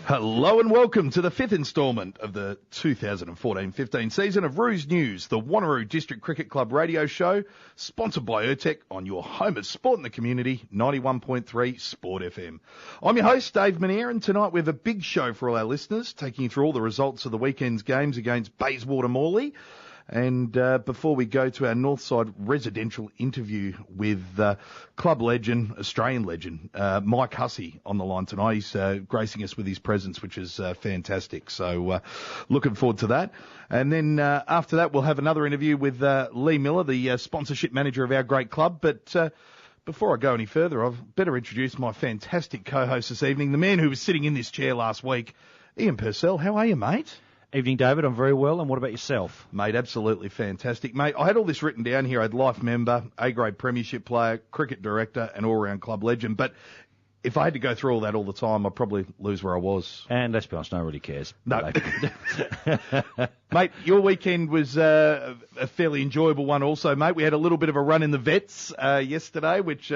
Hello and welcome to the fifth instalment of the 2014-15 season of Roos News, the Wanneroo District Cricket Club radio show, sponsored by Urtec on your home of sport in the community, 91.3 Sport FM. I'm your host, Dave Minear, and tonight we have a big show for all our listeners, taking you through all the results of the weekend's games against Bayswater Morley. And before we go to our Northside residential interview with club legend, Australian legend, Mike Hussey on the line tonight. He's gracing us with his presence, which is fantastic. So looking forward to that. And then after that, we'll have another interview with Lee Miller, the sponsorship manager of our great club. But before I go any further, I've better introduce my fantastic co-host this evening, the man who was sitting in this chair last week, Ian Purcell. How are you, mate? Evening, David. I'm very well. And what about yourself? Mate, absolutely fantastic. Mate, I had all this written down here. I had life member, A-grade premiership player, cricket director, and all-round club legend. But if I had to go through all that all the time, I'd probably lose where I was. And let's be honest, no one really cares. No. Mate, your weekend was a fairly enjoyable one also, mate. We had a little bit of a run in the vets yesterday, which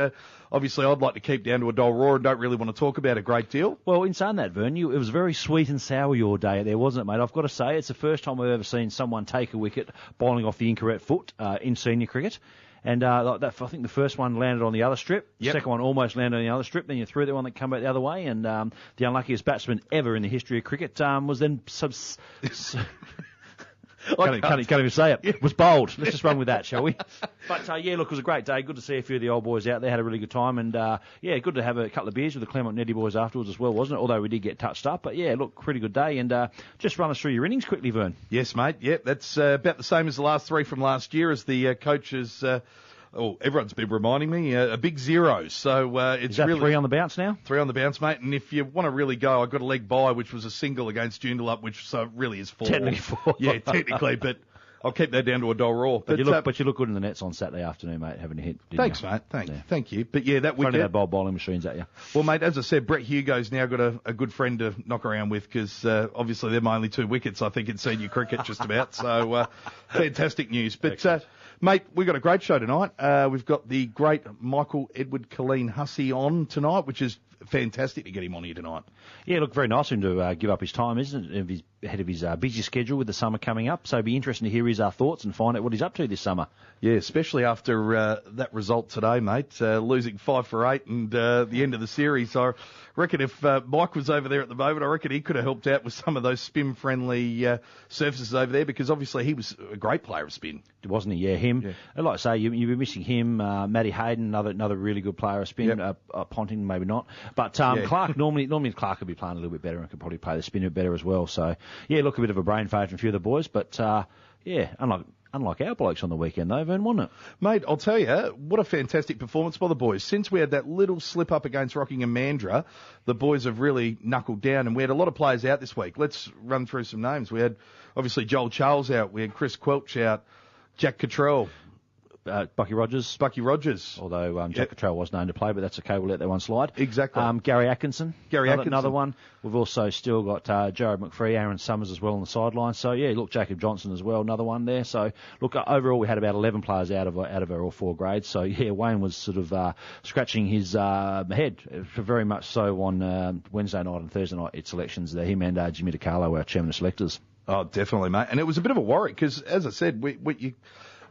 obviously I'd like to keep down to a dull roar and don't really want to talk about a great deal. Well, in saying that, Vern, it was very sweet and sour your day there, wasn't it, mate? I've got to say, it's the first time I've ever seen someone take a wicket bowling off the incorrect foot in senior cricket. And I think the first one landed on the other strip. Yep. The second one almost landed on the other strip. Then you threw the one that came out the other way. And the unluckiest batsman ever in the history of cricket was then... Can't even say it. Was bowled. Let's just run with that, shall we? But, yeah, look, it was a great day. Good to see a few of the old boys out there. Had a really good time. And, yeah, good to have a couple of beers with the Claremont Netty boys afterwards as well, wasn't it? Although we did get touched up. But, yeah, look, pretty good day. And just run us through your innings quickly, Vern. Yes, mate. Yeah, that's about the same as the last three from last year as the coaches... everyone's been reminding me, a big zero. So it's Is that really 3 on the bounce now? 3 on the bounce, mate. And if you want to really go, I got a leg by, which was a single against Joondalup, which so really is 4. Technically 4. Yeah, technically, but I'll keep that down to a dull roar. But you look good in the nets on Saturday afternoon, mate, having a hit. Thanks, you? mate. Thank you. But yeah, that wicket. Front of that bowling machines at you. Well, mate, as I said, Brett Hugo's now got a good friend to knock around with because obviously they're my only 2 wickets, I think, in senior cricket just about. So fantastic news. But mate, we've got a great show tonight. We've got the great Michael Edward Colleen Hussey on tonight, which is fantastic to get him on here tonight. Yeah, look, very nice of him to give up his time, isn't it, ahead of his busy schedule with the summer coming up. So it'd be interesting to hear his thoughts and find out what he's up to this summer. Yeah, especially after that result today, mate, losing 5 for 8 and the end of the series. I reckon if Mike was over there at the moment, I reckon he could have helped out with some of those spin-friendly surfaces over there because obviously he was a great player of spin. Wasn't he? Yeah, him. Yeah. I'd like to say you've been missing him, Matty Hayden, another really good player of spin. Yep. Ponting, maybe not. But Clark, normally Clark could be playing a little bit better and could probably play the spin a bit better as well. So, yeah, look, a bit of a brain fade from a few of the boys. But, yeah, unlike our blokes on the weekend, though, Vern, wasn't it? Mate, I'll tell you, what a fantastic performance by the boys. Since we had that little slip-up against Rockingham Mandurah, the boys have really knuckled down, and we had a lot of players out this week. Let's run through some names. We had, obviously, Joel Charles out. We had Chris Quelch out. Jack Cottrell. Bucky Rogers. Although Jack Cottrell was known to play, but that's okay. We'll let that one slide. Exactly. Gary Atkinson. Another one. We've also still got Jared McPhee, Aaron Summers as well on the sideline. So, yeah, look, Jacob Johnson as well, another one there. So, look, overall we had about 11 players out of our all 4 grades. So, yeah, Wayne was sort of scratching his head very much so on Wednesday night and Thursday night at selections there. Him and Jimmy DiCarlo, our chairman of selectors. Oh, definitely, mate. And it was a bit of a worry because, as I said,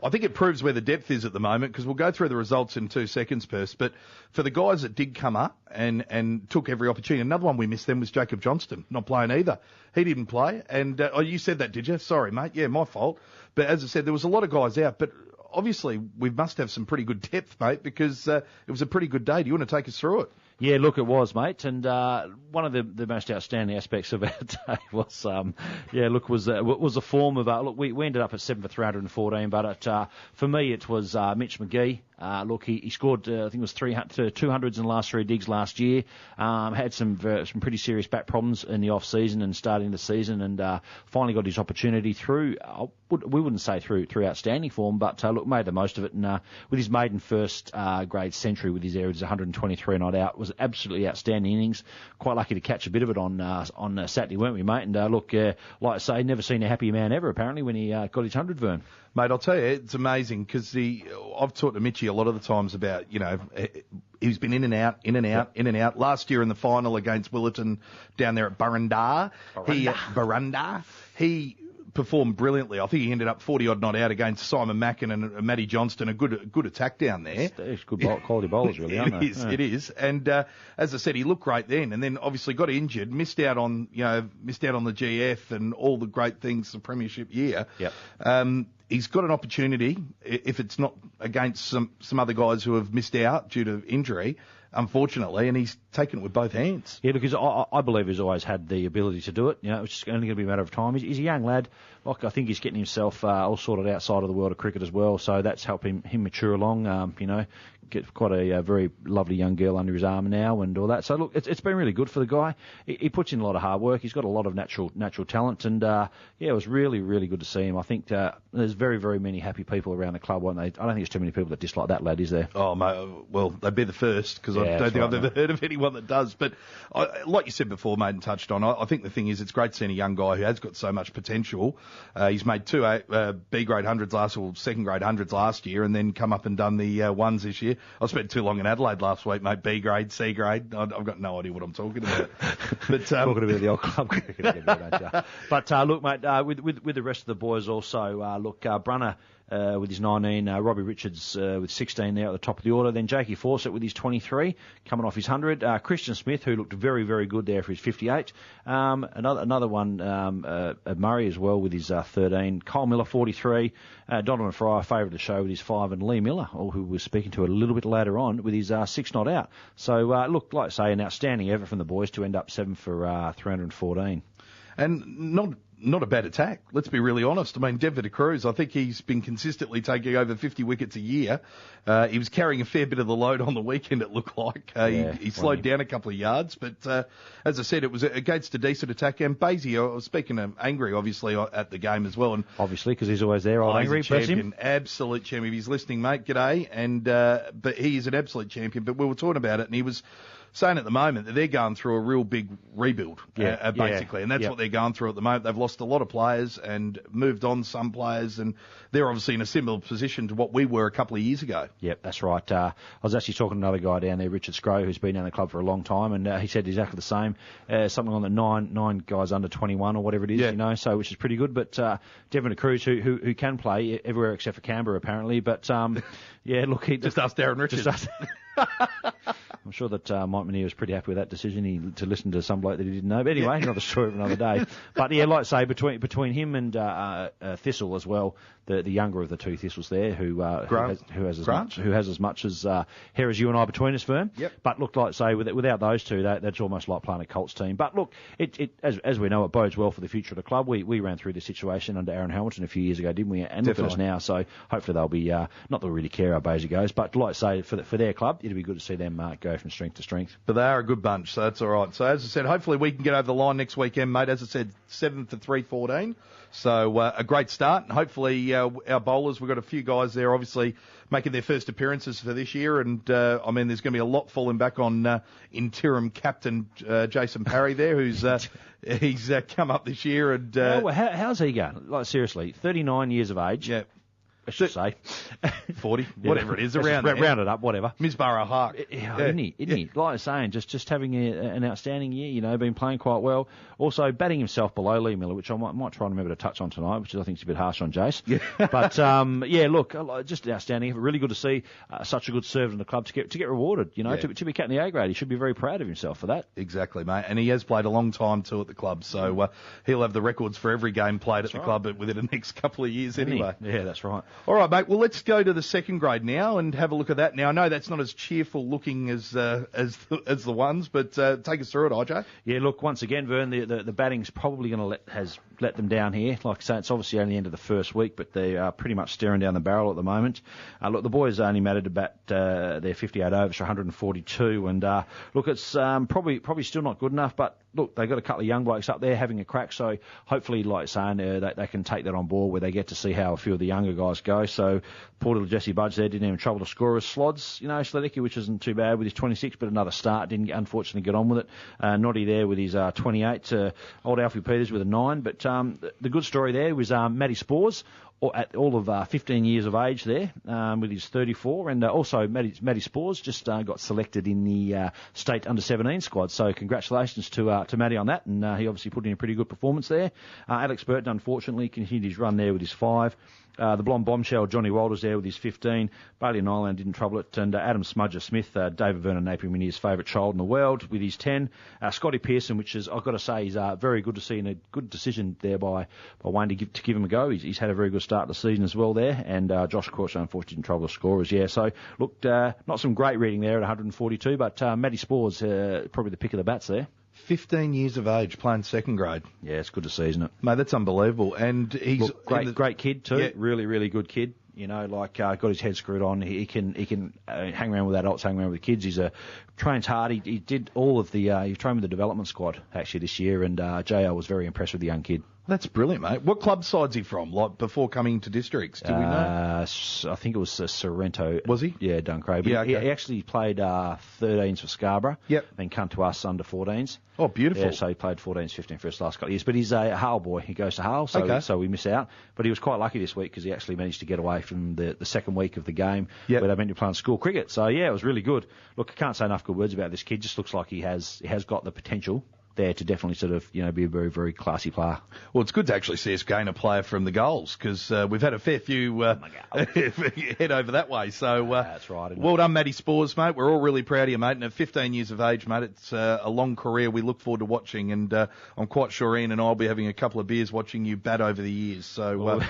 I think it proves where the depth is at the moment because we'll go through the results in 2 seconds, Perce. But for the guys that did come up and took every opportunity, another one we missed then was Jacob Johnston, not playing either. He didn't play. And you said that, did you? Sorry, mate. Yeah, my fault. But as I said, there was a lot of guys out. But obviously we must have some pretty good depth, mate, because it was a pretty good day. Do you want to take us through it? Yeah, look, it was, mate. And one of the most outstanding aspects of our day was, was the form of. Look, we ended up at 7 for 314, but for me it was Mitch McGee. Look, he scored, I think it was 200s in the last 3 digs last year. Had some pretty serious back problems in the off season and starting the season, and finally got his opportunity through. We wouldn't say through outstanding form, but look, made the most of it. And with his maiden first grade century with his average 123 not out, was absolutely outstanding innings. Quite lucky to catch a bit of it on Saturday, weren't we, mate? And look, like I say, never seen a happier man ever apparently when he got his 100, Vern. Mate, I'll tell you, it's amazing because I've talked to Mitchie a lot of the times about, he's been in and out. Last year in the final against Willerton down there at Burrundar, he performed brilliantly. I think he ended up 40-odd not out against Simon Mackin and Matty Johnston. A good attack down there. It's good quality bowlers, really, aren't they? It is. And as I said, he looked great then, and then obviously got injured, missed out on the GF and all the great things the premiership year. Yep. He's got an opportunity, if it's not against some other guys who have missed out due to injury, unfortunately, and he's taken it with both hands. Yeah, because I believe he's always had the ability to do it. It's just only going to be a matter of time. He's a young lad. Like, I think he's getting himself all sorted outside of the world of cricket as well, so that's helping him mature along. Get quite a very lovely young girl under his arm now and all that. So, look, it's been really good for the guy. He puts in a lot of hard work. He's got a lot of natural talent, and, it was really, really good to see him. I think there's very, very many happy people around the club, weren't they? I don't think there's too many people that dislike that lad, is there? Oh, mate, well, they'd be the first, because I don't think I've ever heard of anyone that does. But like you said before, mate, and touched on, I think the thing is it's great seeing a young guy who has got so much potential. He's made 2 B-grade 100s second-grade 100s last year, and then come up and done the ones this year. I spent too long in Adelaide last week, mate. B-grade, C-grade. I've got no idea what I'm talking about. But talking about the old club cricket again, don't you? But look, mate, with the rest of the boys also, Brunner with his 19, Robbie Richards with 16 there at the top of the order, then Jakey Fawcett with his 23, coming off his 100, Christian Smith, who looked very, very good there for his 58, another one, Murray as well with his 13, Kyle Miller 43, Donovan Fryer, favourite of the show with his 5, and Lee Miller, who we're speaking to a little bit later on, with his 6 not out. So, look, like I say, an outstanding effort from the boys to end up 7 for 314. And not a bad attack, let's be really honest. I mean, Denver DeCruz, I think he's been consistently taking over 50 wickets a year. He was carrying a fair bit of the load on the weekend, it looked like. He slowed down a couple of yards, but as I said, it was against a decent attack. And Basie, I was speaking of Angry, obviously, at the game as well. And obviously, because he's always there, Angry, bless him. Absolute champion. If he's listening, mate, g'day. And but he is an absolute champion. But we were talking about it, and he was saying at the moment that they're going through a real big rebuild, basically, and that's what they're going through at the moment. They've lost a lot of players and moved on some players, and they're obviously in a similar position to what we were a couple of years ago. Yep, that's right. I was actually talking to another guy down there, Richard Scrow, who's been down the club for a long time, and he said exactly the same. Something on the nine guys under 21 or whatever it is, so which is pretty good. But Devon Cruz, who can play everywhere except for Canberra apparently, but look, he just asked Darren Richards. I'm sure that Mike Minear was pretty happy with that decision to listen to some bloke that he didn't know. But anyway, another story of another day. But like I say, between him and Thistle as well, the younger of the two Thistles there, who has as much as hair as you and I between us, Vern. Yep. But look, like I say, without those two, that's almost like playing a Colts team. But look, as we know, it bodes well for the future of the club. We ran through this situation under Aaron Hamilton a few years ago, didn't we? And look at us now. So hopefully they'll be not that we really care how Basie goes, but like I say, for their club, it'll be good to see them go from strength to strength. But they are a good bunch, so that's all right. So as I said, hopefully we can get over the line next weekend, mate. As I said, 7 for 314. So a great start, and hopefully our bowlers, we've got a few guys there obviously making their first appearances for this year, and there's going to be a lot falling back on interim captain Jason Parry there, who's he's come up this year. And how's he going? Like, seriously, 39 years of age. Yeah. I should say 40, whatever it is, around there. Round it up, whatever. Misborough Hark. Isn't he? Like I was saying, just having an outstanding year, been playing quite well. Also, batting himself below Lee Miller, which I might try and remember to touch on tonight, which I think is a bit harsh on Jace. Yeah. But, look, just outstanding. Really good to see such a good servant in the club to get rewarded, to be captain the A grade. He should be very proud of himself for that. Exactly, mate. And he has played a long time, too, at the club, so he'll have the records for every game played at the club within the next couple of years anyway. Yeah, that's right. All right, mate. Well, let's go to the second grade now and have a look at that. Now, I know that's not as cheerful looking as the ones, but take us through it, IJ. Yeah, look, once again, Vern, the batting's probably going to let them down here. Like I say, it's obviously only the end of the first week, but they are pretty much staring down the barrel at the moment. Look, the boys only mattered to bat their 58 overs for 142, and look, it's probably still not good enough, but look, they've got a couple of young blokes up there having a crack, so hopefully, like saying, they can take that on board where they get to see how a few of the younger guys go. So poor little Jesse Budge there didn't even trouble to score his slods, Sledicki, which isn't too bad with his 26, but another start, didn't unfortunately get on with it. Noddy there with his 28, old Alfie Peters with a 9, but the good story there was Matty Spores, at all of 15 years of age there, with his 34, and also Matty Spores just got selected in the state under-17 squad. So congratulations to Matty on that, and he obviously put in a pretty good performance there. Alex Burton, unfortunately, continued his run there with his 5. The blonde bombshell, Johnny Walters there with his 15. Bailey and Island didn't trouble it. And Adam Smudger Smith, David Vernon Napier Minier's favourite child in the world with his 10. Scotty Pearson, which is, I've got to say, is very good to see, and a good decision there by Wayne to give him a go. He's had a very good start to the season as well there. And Josh Corso, unfortunately, didn't trouble the scorers. Yeah, so looked not some great reading there at 142, but Matty Spores, probably the pick of the bats there. 15 years of age, playing second grade. Yeah, it's good to see, isn't it? Mate, that's unbelievable. And he's great kid too. Yeah. Really, really good kid. Got his head screwed on. He can hang around with adults, hang around with kids. He's trains hard. He did all of the. He trained with the development squad actually this year, and JL was very impressed with the young kid. That's brilliant, mate. What club side's he from? Like before coming to districts, do we know? I think it was Sorrento. Was he? Yeah, Duncraig. Yeah, okay. He actually played 13s for Scarborough. Yep. And come to us under 14s. Oh, beautiful. Yeah, so he played 14s, 15 for his last couple of years. But he's a Hull boy. He goes to Hull, so we miss out. But he was quite lucky this week because he actually managed to get away from the second week of the game where they meant to be playing school cricket. So, yeah, it was really good. Look, I can't say enough good words about this kid. Just looks like he has got the potential there to definitely sort of, be a very, very classy player. Well, it's good to actually see us gain a player from the goals because we've had a fair few head over that way. So that's right. Well done, Matty Spores, mate. We're all really proud of you, mate. And at 15 years of age, mate, it's a long career we look forward to watching. And I'm quite sure Ian and I'll be having a couple of beers watching you bat over the years. So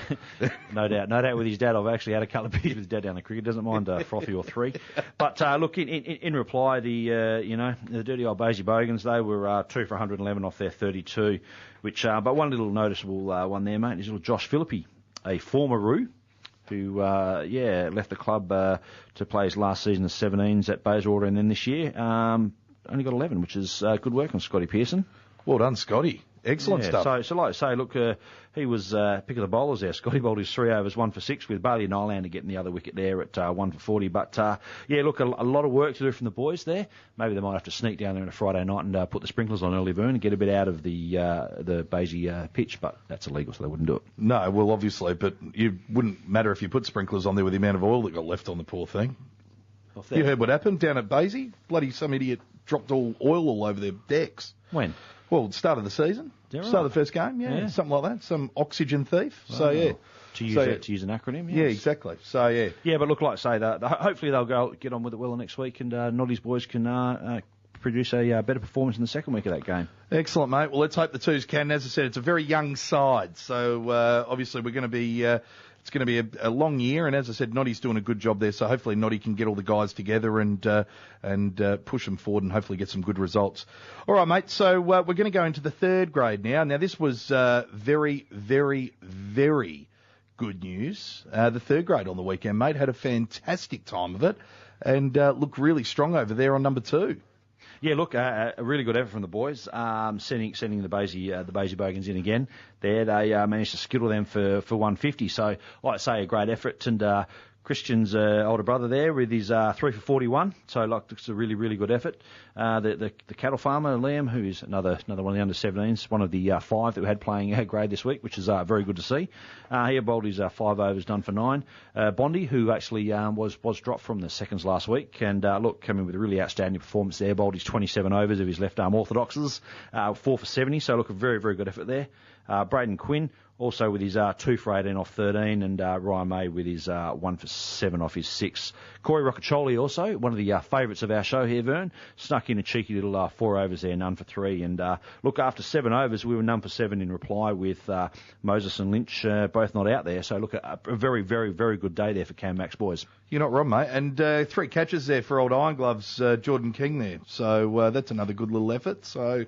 no doubt with his dad. I've actually had a couple of beers with his dad down the cricket. Doesn't mind frothy or 3. But look, in reply, the dirty old Basie Bogans, they were 2 for 111 off their 32, which but one little noticeable one there, mate, is little Josh Philippi, a former Roo, who left the club to play his last season of 17s at Bayswater, and then this year only got 11, which is good work on Scotty Pearson. Well done, Scotty. Excellent stuff. So like I say, look, he was pick of the bowlers there. Scotty bowled his 3 overs, 1 for 6, with Bailey and Nylander getting the other wicket there at 1 for 40. But, look, a lot of work to do from the boys there. Maybe they might have to sneak down there on a Friday night and put the sprinklers on early, Vern, and get a bit out of the Basie pitch, but that's illegal, so they wouldn't do it. No, well, obviously, but it wouldn't matter if you put sprinklers on there with the amount of oil that got left on the poor thing. You heard what happened down at Basie? Bloody some idiot dropped oil all over their decks. When? Well, start of the season. Start of the first game, something like that. Some oxygen thief. Wow. So, yeah. To use an acronym, yes. Yeah, exactly. So, yeah. Yeah, but look, like I say, hopefully they'll get on with it well next week, and Noddy's boys can produce a better performance in the second week of that game. Excellent, mate. Well, let's hope the Twos can. As I said, it's a very young side, so obviously we're going to be... it's going to be a long year, and as I said, Noddy's doing a good job there, so hopefully Noddy can get all the guys together and push them forward and hopefully get some good results. All right, mate, so we're going to go into the third grade now. Now, this was very, very, very good news. The third grade on the weekend, mate, had a fantastic time of it and looked really strong over there on number 2. Yeah, look, a really good effort from the boys, sending the Basie Bogans in again. There, they managed to skittle them for 150. So, like I say, a great effort. And Christian's older brother there with his 3 for 41. So, like, it's a really, really good effort. The cattle farmer, Liam, who is another one of the under-17s, one of the 5 that we had playing grade this week, which is very good to see. He bowled his 5 overs, done for 9. Bondi, who actually was dropped from the seconds last week, and look, coming with a really outstanding performance there, bowled his 27 overs of his left-arm orthodoxes, 4 for 70. So, look, a very, very good effort there. Braden Quinn, also with his 2 for 18 off 13, and Ryan May with his 1 for 7 off his 6. Corey Roccaccioli also, one of the favourites of our show here, Vern, snuck in a cheeky little 4 overs there, none for 3. And look, after 7 overs, we were none for 7 in reply with Moses and Lynch both not out there. So look, a very, very, very good day there for Cam Max boys. You're not wrong, mate. And 3 catches there for old Iron Gloves, Jordan King there. So that's another good little effort. So,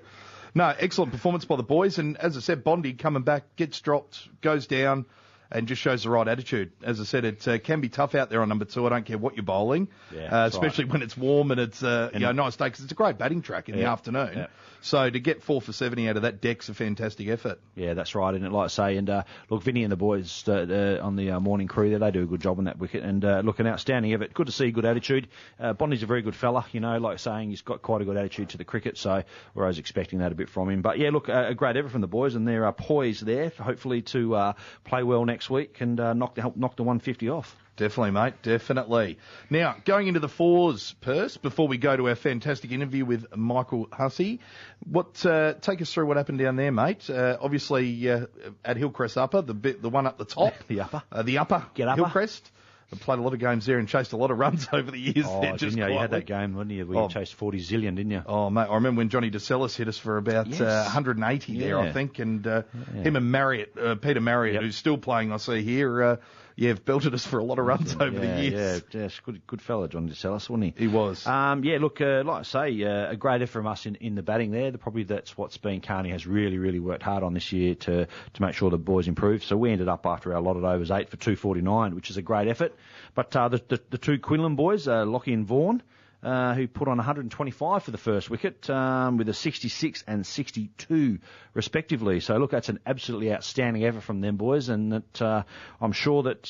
no, excellent performance by the boys. And as I said, Bondi coming back, gets dropped, goes down, and just shows the right attitude. As I said, it can be tough out there on number 2. I don't care what you're bowling, especially when it's warm and it's nice day, because it's a great batting track in the afternoon. Yeah. So to get 4 for 70 out of that deck's a fantastic effort. Yeah, that's right, isn't it? Like I say, and look, Vinny and the boys on the morning crew there, they do a good job on that wicket, and look, an outstanding effort. Good to see, good attitude. Bondi's a very good fella, like saying, he's got quite a good attitude to the cricket, so we're always expecting that a bit from him. But yeah, look, a great effort from the boys, and they're poised there, hopefully to play well next week and knock the 150 off. Definitely, mate, definitely. Now, going into the 4s, Purse, before we go to our fantastic interview with Michael Hussey, take us through what happened down there, mate. Obviously, at Hillcrest Upper, the one up the top. The upper. Get upper. Hillcrest. I played a lot of games there and chased a lot of runs over the years. Oh, didn't you? You had that game, didn't you? You chased 40 zillion, didn't you? Oh, mate, I remember when Johnny DeCellis hit us for about 180 there, I think, and him and Marriott, Peter Marriott, who's still playing, I see here, have belted us for a lot of runs over the years. Yeah, good fella, Johnny DeCellis, wasn't he? He was. Look, like I say, a great effort from us in the batting there. Probably that's what's been Carney has really, really worked hard on this year to make sure the boys improve. So we ended up after our allotted overs 8 for 249, which is a great effort. But the 2 Quinlan boys, Lockie and Vaughan, who put on 125 for the first wicket, with a 66 and 62 respectively. So look, that's an absolutely outstanding effort from them boys, and that I'm sure that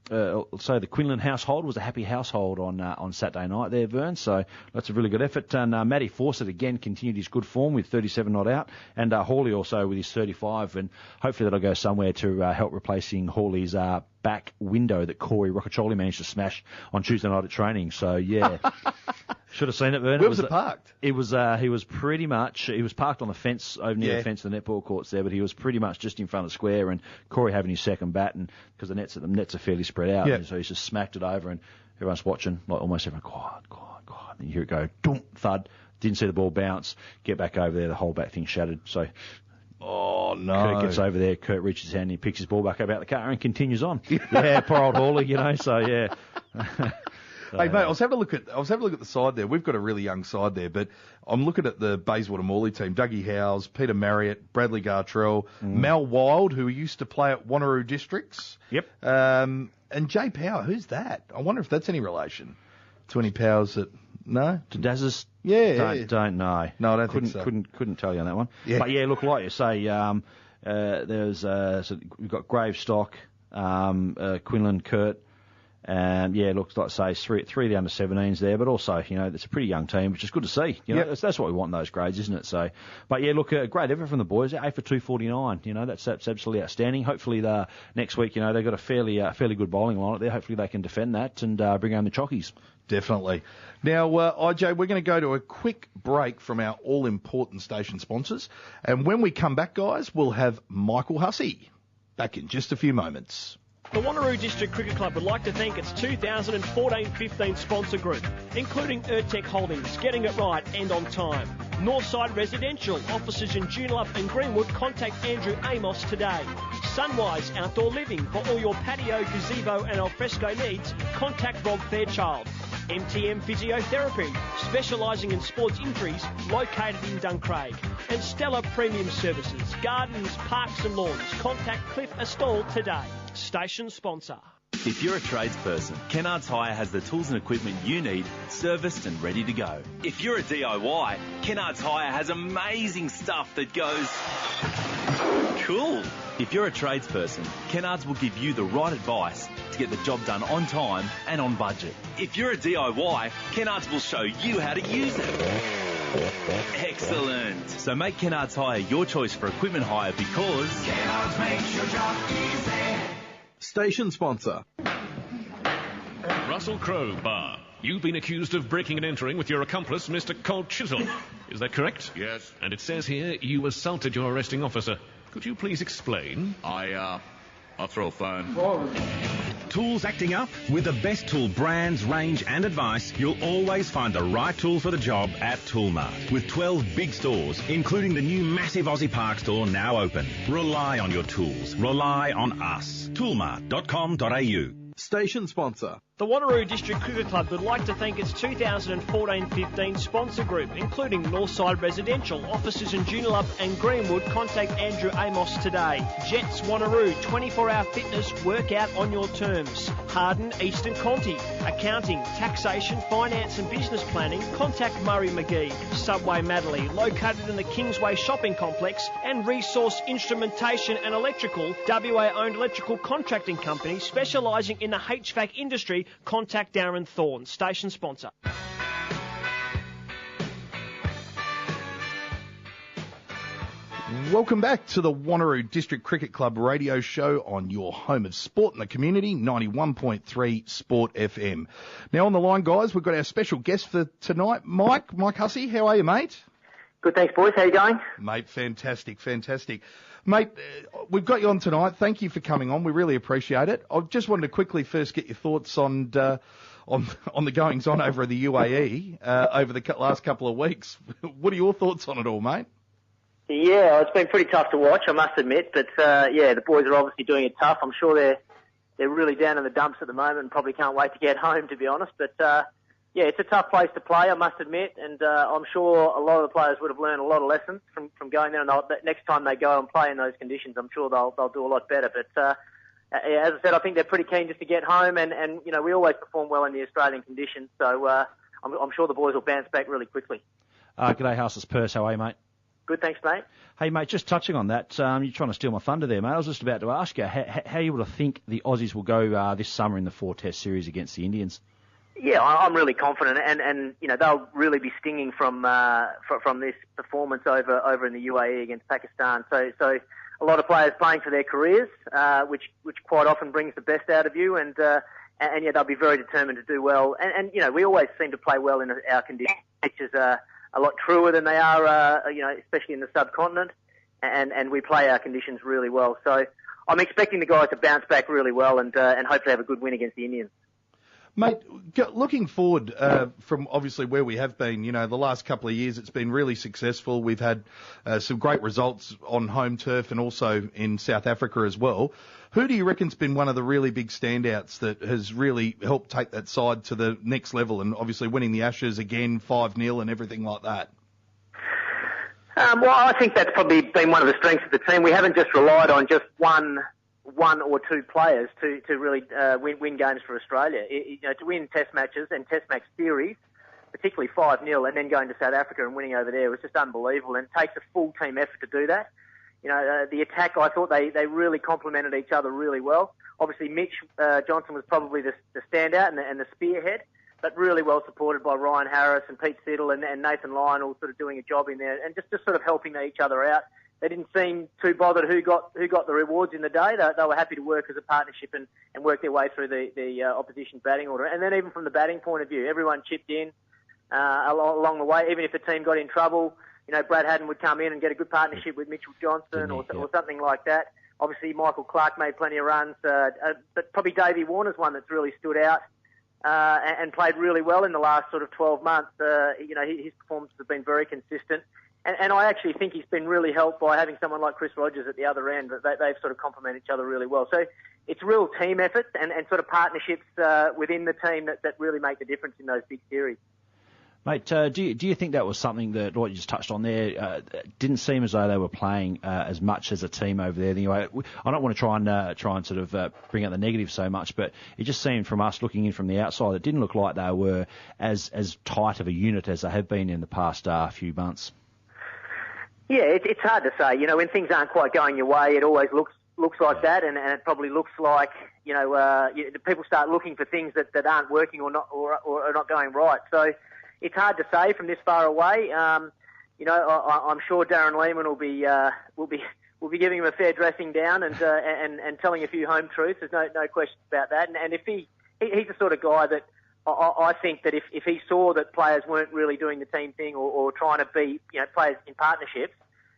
so the Quinlan household was a happy household on Saturday night there, Vern. So that's a really good effort. And Matty Fawcett again continued his good form with 37 not out, and Hawley also with his 35, and hopefully that'll go somewhere to help replacing Hawley's back window that Corey Roccaccioli managed to smash on Tuesday night at training. So yeah. Should have seen it, Vernon. Where was it parked? He was parked on the fence, over near the fence of the netball courts there, but he was pretty much just in front of the square, and Corey having his second bat, and because the nets are fairly spread out, and so he's just smacked it over, and everyone's watching, like almost everyone, quiet, and you hear it go, dunk, thud, didn't see the ball bounce, get back over there, the whole back thing shattered, so... Oh, no. Kurt gets over there, Kurt reaches his hand, and he picks his ball back up out the car and continues on. Yeah, poor old Hawley, so yeah... Hey, mate, I was having a look at the side there. We've got a really young side there, but I'm looking at the Bayswater Morley team. Dougie Howes, Peter Marriott, Bradley Gartrell, Mal Wild, who used to play at Wanneroo Districts. Yep. And Jay Power, who's that? I wonder if that's any relation to any Powers that... No? To Daz's? Yeah. Don't know. No, I don't think so. Couldn't tell you on that one. Yeah. But yeah, look, like you say, so we've got Gravestock, Quinlan, Kurt, and yeah, looks like say three of the under 17s there, but also it's a pretty young team, which is good to see. That's what we want in those grades, isn't it? So, but yeah, look, a great effort from the boys. 8 for 249. That's absolutely outstanding. Hopefully, next week, they've got a fairly good bowling line there. Hopefully, they can defend that and bring home the chockies. Definitely. Now, IJ, we're going to go to a quick break from our all-important station sponsors, and when we come back, guys, we'll have Michael Hussey back in just a few moments. The Wanneroo District Cricket Club would like to thank its 2014-15 sponsor group, including Urtec Holdings, Getting It Right and On Time. Northside Residential, offices in Joondalup and Greenwood, contact Andrew Amos today. Sunwise Outdoor Living, for all your patio, gazebo and alfresco needs, contact Rob Fairchild. MTM Physiotherapy, specialising in sports injuries, located in Duncraig. And Stella Premium Services, gardens, parks and lawns, contact Cliff Astall today. Station sponsor. If you're a tradesperson, Kennards Hire has the tools and equipment you need, serviced and ready to go. If you're a DIY, Kennards Hire has amazing stuff that goes... cool. If you're a tradesperson, Kennards will give you the right advice to get the job done on time and on budget. If you're a DIY, Kennards will show you how to use it. Excellent. So make Kennards Hire your choice for equipment hire because... Kennards makes your job easy. Station sponsor. Russell Crowe Bar. You've been accused of breaking and entering with your accomplice, Mr. Colt Chisholm. Is that correct? Yes. And it says here you assaulted your arresting officer. Could you please explain? I'll throw a phone. Tools acting up? With the best tool brands, range and advice, you'll always find the right tool for the job at Toolmart. With 12 big stores, including the new massive Aussie Park store now open. Rely on your tools. Rely on us. Toolmart.com.au. Station sponsor. The Wanneroo District Cricket Club would like to thank its 2014-15 sponsor group, including Northside Residential, offices in Joondalup and Greenwood. Contact Andrew Amos today. Jets Wanneroo, 24-hour fitness, workout on your terms. Harden Eastern Conti, accounting, taxation, finance and business planning. Contact Murray McGee. Subway Madeley, located in the Kingsway Shopping Complex, and Resource Instrumentation and Electrical, WA-owned electrical contracting company specialising in the HVAC industry. Contact Darren Thorne, station sponsor. Welcome back to the Wanneroo District Cricket Club radio show on your home of sport in the community, 91.3 Sport FM. Now on the line, guys, we've got our special guest for tonight, Mike Hussey. How are you, mate? Good, thanks, boys. How you going? Mate, fantastic. Mate, we've got you on tonight. Thank you for coming on. We really appreciate it. I just wanted to quickly first get your thoughts on the goings-on over in the UAE over the last couple of weeks. What are your thoughts on it all, mate? Yeah, it's been pretty tough to watch, I must admit. But, the boys are obviously doing it tough. I'm sure they're really down in the dumps at the moment and probably can't wait to get home, to be honest. But, it's a tough place to play, I must admit, and I'm sure a lot of the players would have learned a lot of lessons from going there. And next time they go and play in those conditions, I'm sure they'll do a lot better. But as I said, I think they're pretty keen just to get home, and we always perform well in the Australian conditions, so I'm sure the boys will bounce back really quickly. G'day, House. It's Purcell. How are you, mate? Good, thanks, mate. Hey, mate, just touching on that, you're trying to steal my thunder there, mate. I was just about to ask you how you would think the Aussies will go this summer in the 4-Test series against the Indians. Yeah, I'm really confident, and they'll really be stinging from this performance over in the UAE against Pakistan. So a lot of players playing for their careers, which quite often brings the best out of you, and they'll be very determined to do well. And we always seem to play well in our conditions, which is a lot truer than they are, especially in the subcontinent, and we play our conditions really well. So I'm expecting the guys to bounce back really well and hopefully have a good win against the Indians. Mate, looking forward from obviously where we have been, the last couple of years, it's been really successful. We've had some great results on home turf and also in South Africa as well. Who do you reckon's been one of the really big standouts that has really helped take that side to the next level and obviously winning the Ashes again, 5-0 and everything like that? Well, I think that's probably been one of the strengths of the team. We haven't just relied on just one or two players to really win games for Australia. To win Test matches and Test match series, particularly 5-0, and then going to South Africa and winning over there was just unbelievable. And it takes a full team effort to do that. The attack, I thought they really complemented each other really well. Obviously, Mitch Johnson was probably the standout and the spearhead, but really well supported by Ryan Harris and Pete Siddle and Nathan Lyon, all sort of doing a job in there and just sort of helping each other out. They didn't seem too bothered who got the rewards in the day. They were happy to work as a partnership and work their way through the opposition's batting order. And then even from the batting point of view, everyone chipped in along the way. Even if the team got in trouble, Brad Haddon would come in and get a good partnership with Mitchell Johnson or something like that. Obviously, Michael Clark made plenty of runs, but probably Davey Warner's one that's really stood out and played really well in the last sort of 12 months. His performances have been very consistent. And I actually think he's been really helped by having someone like Chris Rogers at the other end. They've sort of complement each other really well. So it's real team efforts and sort of partnerships within the team that really make the difference in those big series. Mate, do you think that was something that what you just touched on there didn't seem as though they were playing as much as a team over there? Anyway, I don't want to try and sort of bring out the negative so much, but it just seemed from us looking in from the outside, it didn't look like they were as tight of a unit as they have been in the past few months. Yeah, it's hard to say. When things aren't quite going your way, it always looks like that, and it probably looks like people start looking for things that aren't working or are not going right. So it's hard to say from this far away. I'm sure Darren Lehman will be giving him a fair dressing down and telling a few home truths. There's no questions about that. And if he's the sort of guy that I think that if he saw that players weren't really doing the team thing or trying to be players in partnerships,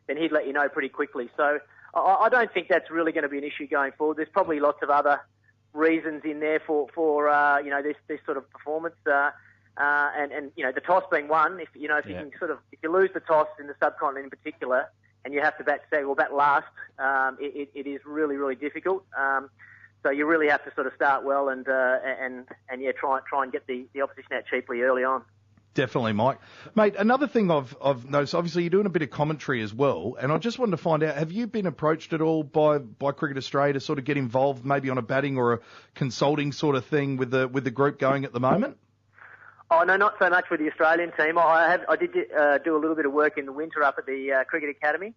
then he'd let you know pretty quickly. So I don't think that's really going to be an issue going forward. There's probably lots of other reasons in there for this sort of performance. And the toss being one. If you can if you lose the toss in the subcontinent in particular, and you have to bat second or bat last, it is really, really difficult. So you really have to sort of start well and try and get the opposition out cheaply early on. Definitely, Mike. Mate, another thing I've noticed, obviously you're doing a bit of commentary as well, and I just wanted to find out, have you been approached at all by Cricket Australia to sort of get involved maybe on a batting or a consulting sort of thing with the group going at the moment? Oh, no, not so much with the Australian team. I did do a little bit of work in the winter up at the Cricket Academy,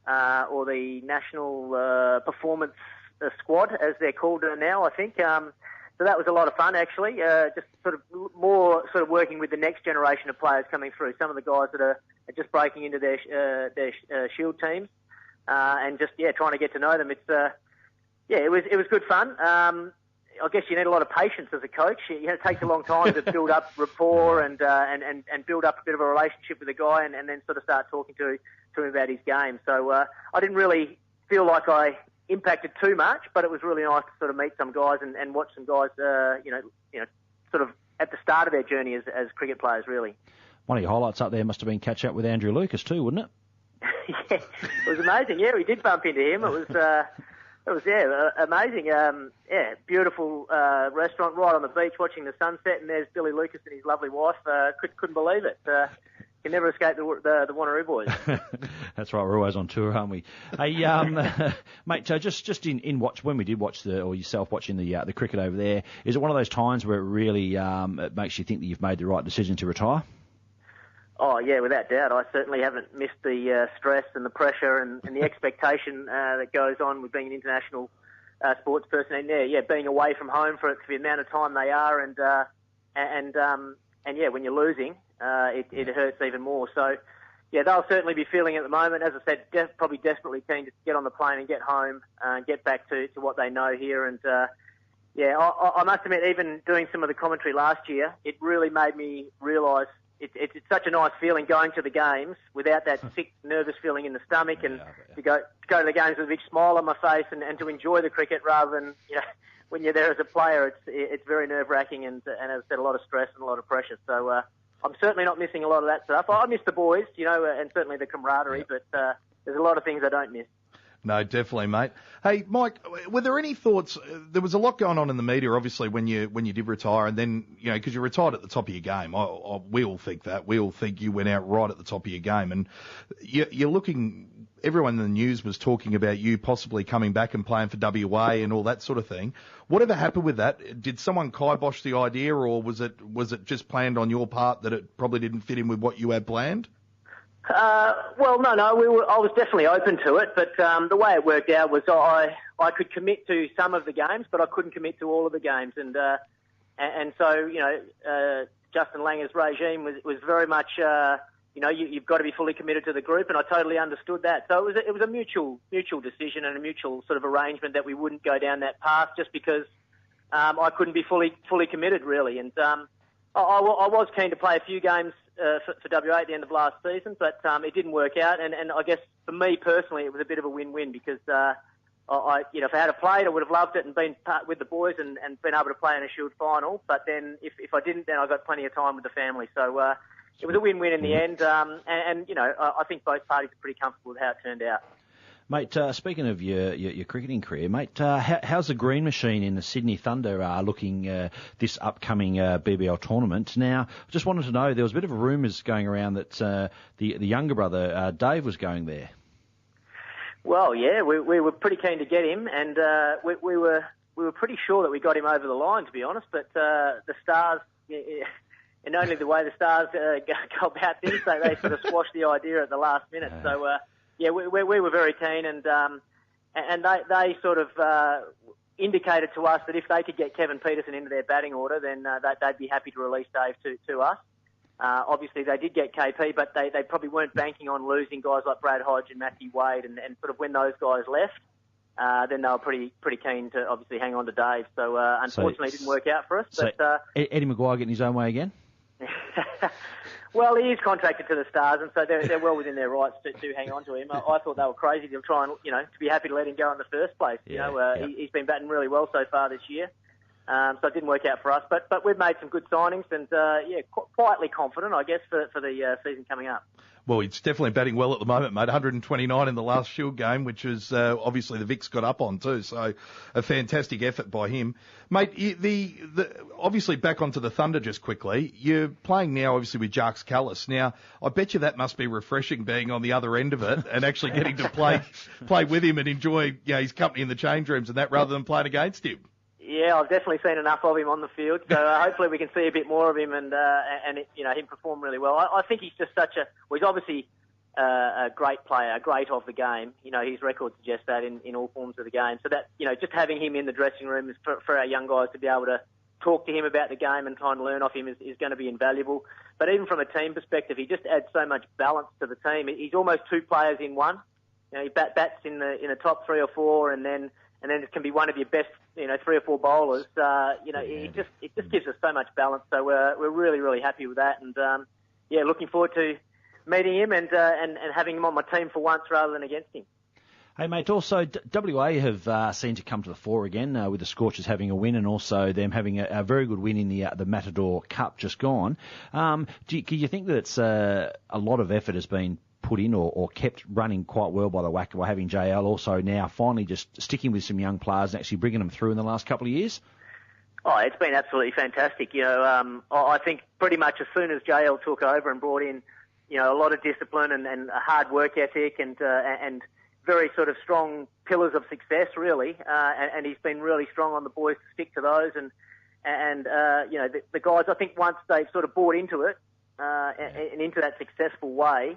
or the National Performance Squad, as they're called now, I think. So that was a lot of fun, actually. Just sort of more sort of working with the next generation of players coming through. Some of the guys that are just breaking into their Shield teams, and just trying to get to know them. It's it was good fun. I guess you need a lot of patience as a coach. It takes a long time to build up rapport and build up a bit of a relationship with a guy, and then sort of start talking to him about his game. So I didn't really feel like I impacted too much, but it was really nice to sort of meet some guys and watch some guys, sort of at the start of their journey as cricket players, really. One of your highlights up there must have been catch up with Andrew Lucas too, wouldn't it? Yeah, it was amazing. Yeah, we did bump into him. It was amazing. Beautiful restaurant right on the beach, watching the sunset, and there's Billy Lucas and his lovely wife. Couldn't believe it. Can never escape the Wanneroo boys. That's right, we're always on tour, aren't we? Hey, mate, just in watch when we did watch yourself watching the cricket over there, is it one of those times where it really it makes you think that you've made the right decision to retire? Oh yeah, without doubt. I certainly haven't missed the stress and the pressure and the expectation that goes on with being an international sports person. And being away from home for the amount of time they are, and when you're losing, it hurts even more. So, they'll certainly be feeling it at the moment. As I said, probably desperately keen to get on the plane and get home, and get back to what they know here. And I must admit, even doing some of the commentary last year, it really made me realise it's such a nice feeling going to the games without that sick, nervous feeling in the stomach, and to go to the games with a big smile on my face and to enjoy the cricket rather than when you're there as a player, it's very nerve-wracking and as I said, a lot of stress and a lot of pressure. So I'm certainly not missing a lot of that stuff. I miss the boys, and certainly the camaraderie, but there's a lot of things I don't miss. No, definitely, mate. Hey, Mike, were there any thoughts? There was a lot going on in the media, obviously, when you did retire, and then because you retired at the top of your game. We all think that. We all think you went out right at the top of your game, and you're looking. Everyone in the news was talking about you possibly coming back and playing for WA and all that sort of thing. Whatever happened with that? Did someone kibosh the idea, or was it just planned on your part that it probably didn't fit in with what you had planned? Well, no. I was definitely open to it, but the way it worked out was I could commit to some of the games, but I couldn't commit to all of the games, and so Justin Langer's regime was very much you've got to be fully committed to the group, and I totally understood that. So it was a mutual decision and a mutual sort of arrangement that we wouldn't go down that path just because I couldn't be fully committed really, and I was keen to play a few games for WA at the end of last season, but it didn't work out. And I guess for me personally, it was a bit of a win-win because if I had played, I would have loved it and been part with the boys and been able to play in a Shield final. But then if I didn't, then I got plenty of time with the family. So it was a win-win in the end. I think both parties are pretty comfortable with how it turned out. Mate, speaking of your cricketing career, mate, how's the green machine in the Sydney Thunder looking this upcoming BBL tournament? Now, I just wanted to know, there was a bit of rumours going around that the younger brother, Dave, was going there. Well, yeah, we were pretty keen to get him, and we were pretty sure that we got him over the line, to be honest, but the Stars... And only the way the Stars go about things, they sort of squashed the idea at the last minute. So... we were very keen, and they sort of indicated to us that if they could get Kevin Peterson into their batting order, then they'd be happy to release Dave to us. Obviously, they did get KP, but they probably weren't banking on losing guys like Brad Hodge and Matthew Wade, and sort of when those guys left, then they were pretty keen to obviously hang on to Dave. So unfortunately, it didn't work out for us. So but Eddie Maguire getting his own way again? Well, he is contracted to the Stars, and so they're well within their rights to hang on to him. I thought they were crazy to try and, to be happy to let him go in the first place. He's been batting really well so far this year. So it didn't work out for us, but we've made some good signings and, quietly confident, I guess, for the season coming up. Well, he's definitely batting well at the moment, mate. 129 in the last Shield game, which is obviously the Vic's got up on too. So a fantastic effort by him, mate. The obviously back onto the Thunder just quickly. You're playing now, obviously with Jarks Callis. Now, I bet you that must be refreshing being on the other end of it and actually getting to play with him and enjoy his company in the change rooms and that, rather than playing against him. Yeah, I've definitely seen enough of him on the field, so hopefully we can see a bit more of him and him perform really well. I think he's just he's obviously a great player, a great of the game. His record suggests that in all forms of the game. So that, just having him in the dressing room is for our young guys to be able to talk to him about the game and try and learn off him is going to be invaluable. But even from a team perspective, he just adds so much balance to the team. He's almost two players in one. He bats in the top 3 or 4, and then it can be one of your best, 3 or 4 bowlers. It just gives us so much balance. So we're really, really happy with that. And, looking forward to meeting him and having him on my team for once rather than against him. Hey, mate, also, WA have seemed to come to the fore again with the Scorchers having a win and also them having a very good win in the Matador Cup just gone. Do you think that it's a lot of effort has been put in or kept running quite well by the WACA by having JL also now finally just sticking with some young players and actually bringing them through in the last couple of years? Oh, it's been absolutely fantastic. I think pretty much as soon as JL took over and brought in, a lot of discipline and a hard work ethic and very sort of strong pillars of success, really. And he's been really strong on the boys to stick to those. And the guys, I think once they've sort of bought into it and into that successful way,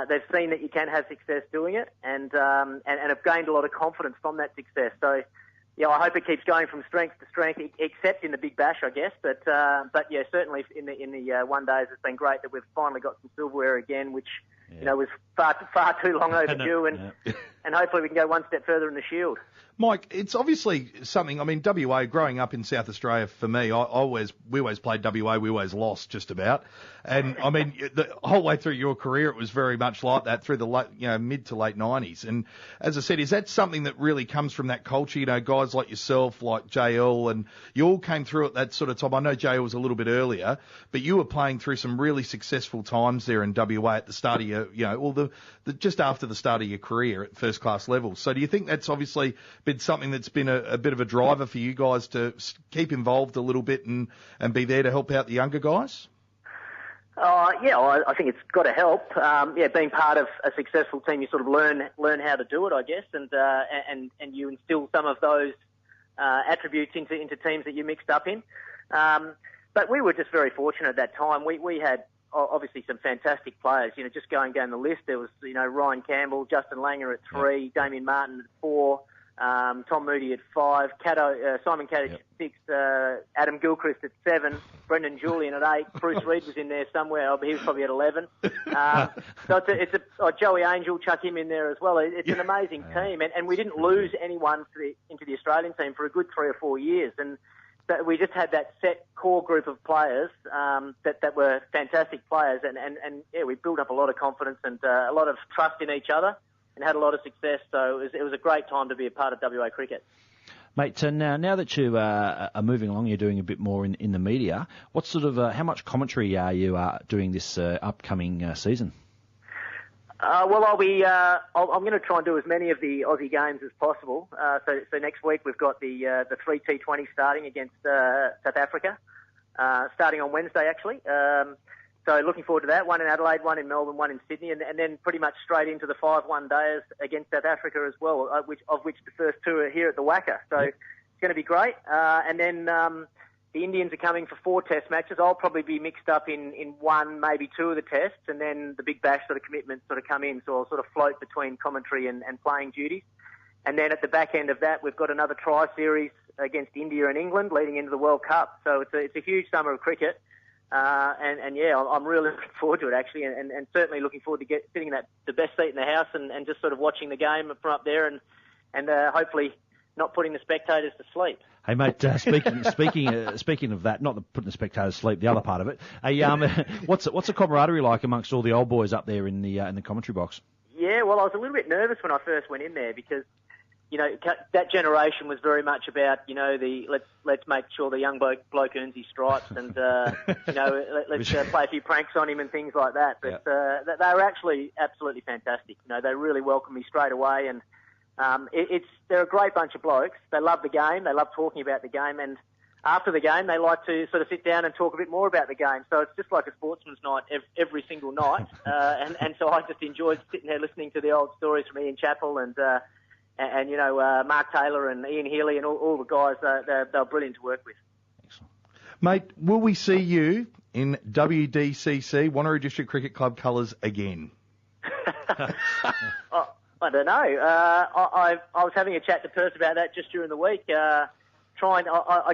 they've seen that you can have success doing it and have gained a lot of confidence from that success. So, I hope it keeps going from strength to strength, except in the Big Bash, I guess. But certainly in the one days, it's been great that we've finally got some silverware again, which was far too long overdue, and hopefully we can go one step further in the Shield. Mike, it's obviously something, WA, growing up in South Australia, for me, we always played WA, we always lost just about. And, the whole way through your career, it was very much like that through the mid to late 90s. And as I said, is that something that really comes from that culture? Guys like yourself, like JL, and you all came through at that sort of time. I know JL was a little bit earlier, but you were playing through some really successful times there in WA at the start of your, just after the start of your career at first class level. So do you think that's obviously been something that's been a bit of a driver for you guys to keep involved a little bit and be there to help out the younger guys? I think it's got to help. Being part of a successful team, you sort of learn how to do it, I guess, and you instill some of those attributes into teams that you mixed up in. But we were just very fortunate at that time. We had obviously some fantastic players. Just going down the list, there was Ryan Campbell, Justin Langer at 3, Damien Martin at 4. Tom Moody at 5, Simon Caddish at 6, Adam Gilchrist at 7, Brendan Julian at 8, Bruce Reid was in there somewhere, he was probably at 11. So Joey Angel, chuck him in there as well. It's an amazing team, and we didn't lose anyone into the Australian team for a good 3 or 4 years, and we just had that set core group of players that were fantastic players, and we built up a lot of confidence and a lot of trust in each other, and had a lot of success, so it was a great time to be a part of WA cricket. Mate, now that you are moving along, you're doing a bit more in the media. What sort of how much commentary are you doing this upcoming season? I'm going to try and do as many of the Aussie games as possible. So next week we've got the 3 T20 starting against South Africa, starting on Wednesday actually. So looking forward to that. 1 in Adelaide, 1 in Melbourne, 1 in Sydney, and then pretty much straight into the 5 one-dayers against South Africa as well, of which the first 2 are here at the WACA. So It's going to be great. And then the Indians are coming for 4 test matches. I'll probably be mixed up in 1, maybe 2 of the tests, and then the Big Bash sort of commitments sort of come in, so I'll sort of float between commentary and playing duties. And then at the back end of that, we've got another tri-series against India and England leading into the World Cup. So it's a huge summer of cricket. I'm really looking forward to it actually, and certainly looking forward to sitting in the best seat in the house and just sort of watching the game from up there and hopefully not putting the spectators to sleep. Hey mate, speaking of that, not the putting the spectators to sleep, the other part of it. Hey, what's the camaraderie like amongst all the old boys up there in the commentary box? Yeah, well, I was a little bit nervous when I first went in there because, you know, that generation was very much about, you know, let's make sure the young bloke earns his stripes and, you know, let's play a few pranks on him and things like that. But they were actually absolutely fantastic. You know, they really welcomed me straight away, and they're a great bunch of blokes. They love the game. They love talking about the game, and after the game, they like to sort of sit down and talk a bit more about the game. So it's just like a sportsman's night every single night. And so I just enjoyed sitting there listening to the old stories from Ian Chappell and you know, Mark Taylor and Ian Healy and all the guys. They're brilliant to work with. Excellent. Mate, will we see you in WDCC, Wanneroo District Cricket Club colours again? I don't know. I was having a chat to Purcell about that just during the week. I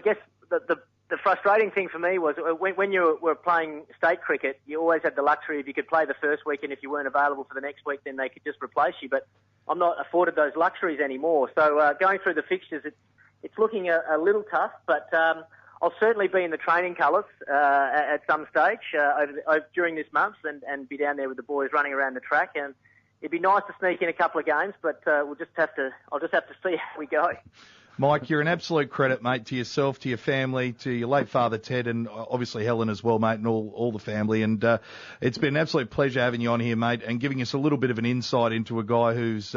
guess the frustrating thing for me was when you were playing state cricket, you always had the luxury if you could play the first week, and if you weren't available for the next week, then they could just replace you. But I'm not afforded those luxuries anymore. So going through the fixtures, it's looking a little tough, but I'll certainly be in the training colours at some stage during this month and be down there with the boys running around the track. And it'd be nice to sneak in a couple of games, but I'll just have to see how we go. Mike, you're an absolute credit, mate, to yourself, to your family, to your late father, Ted, and obviously Helen as well, mate, and all the family. And it's been an absolute pleasure having you on here, mate, and giving us a little bit of an insight into a guy who's,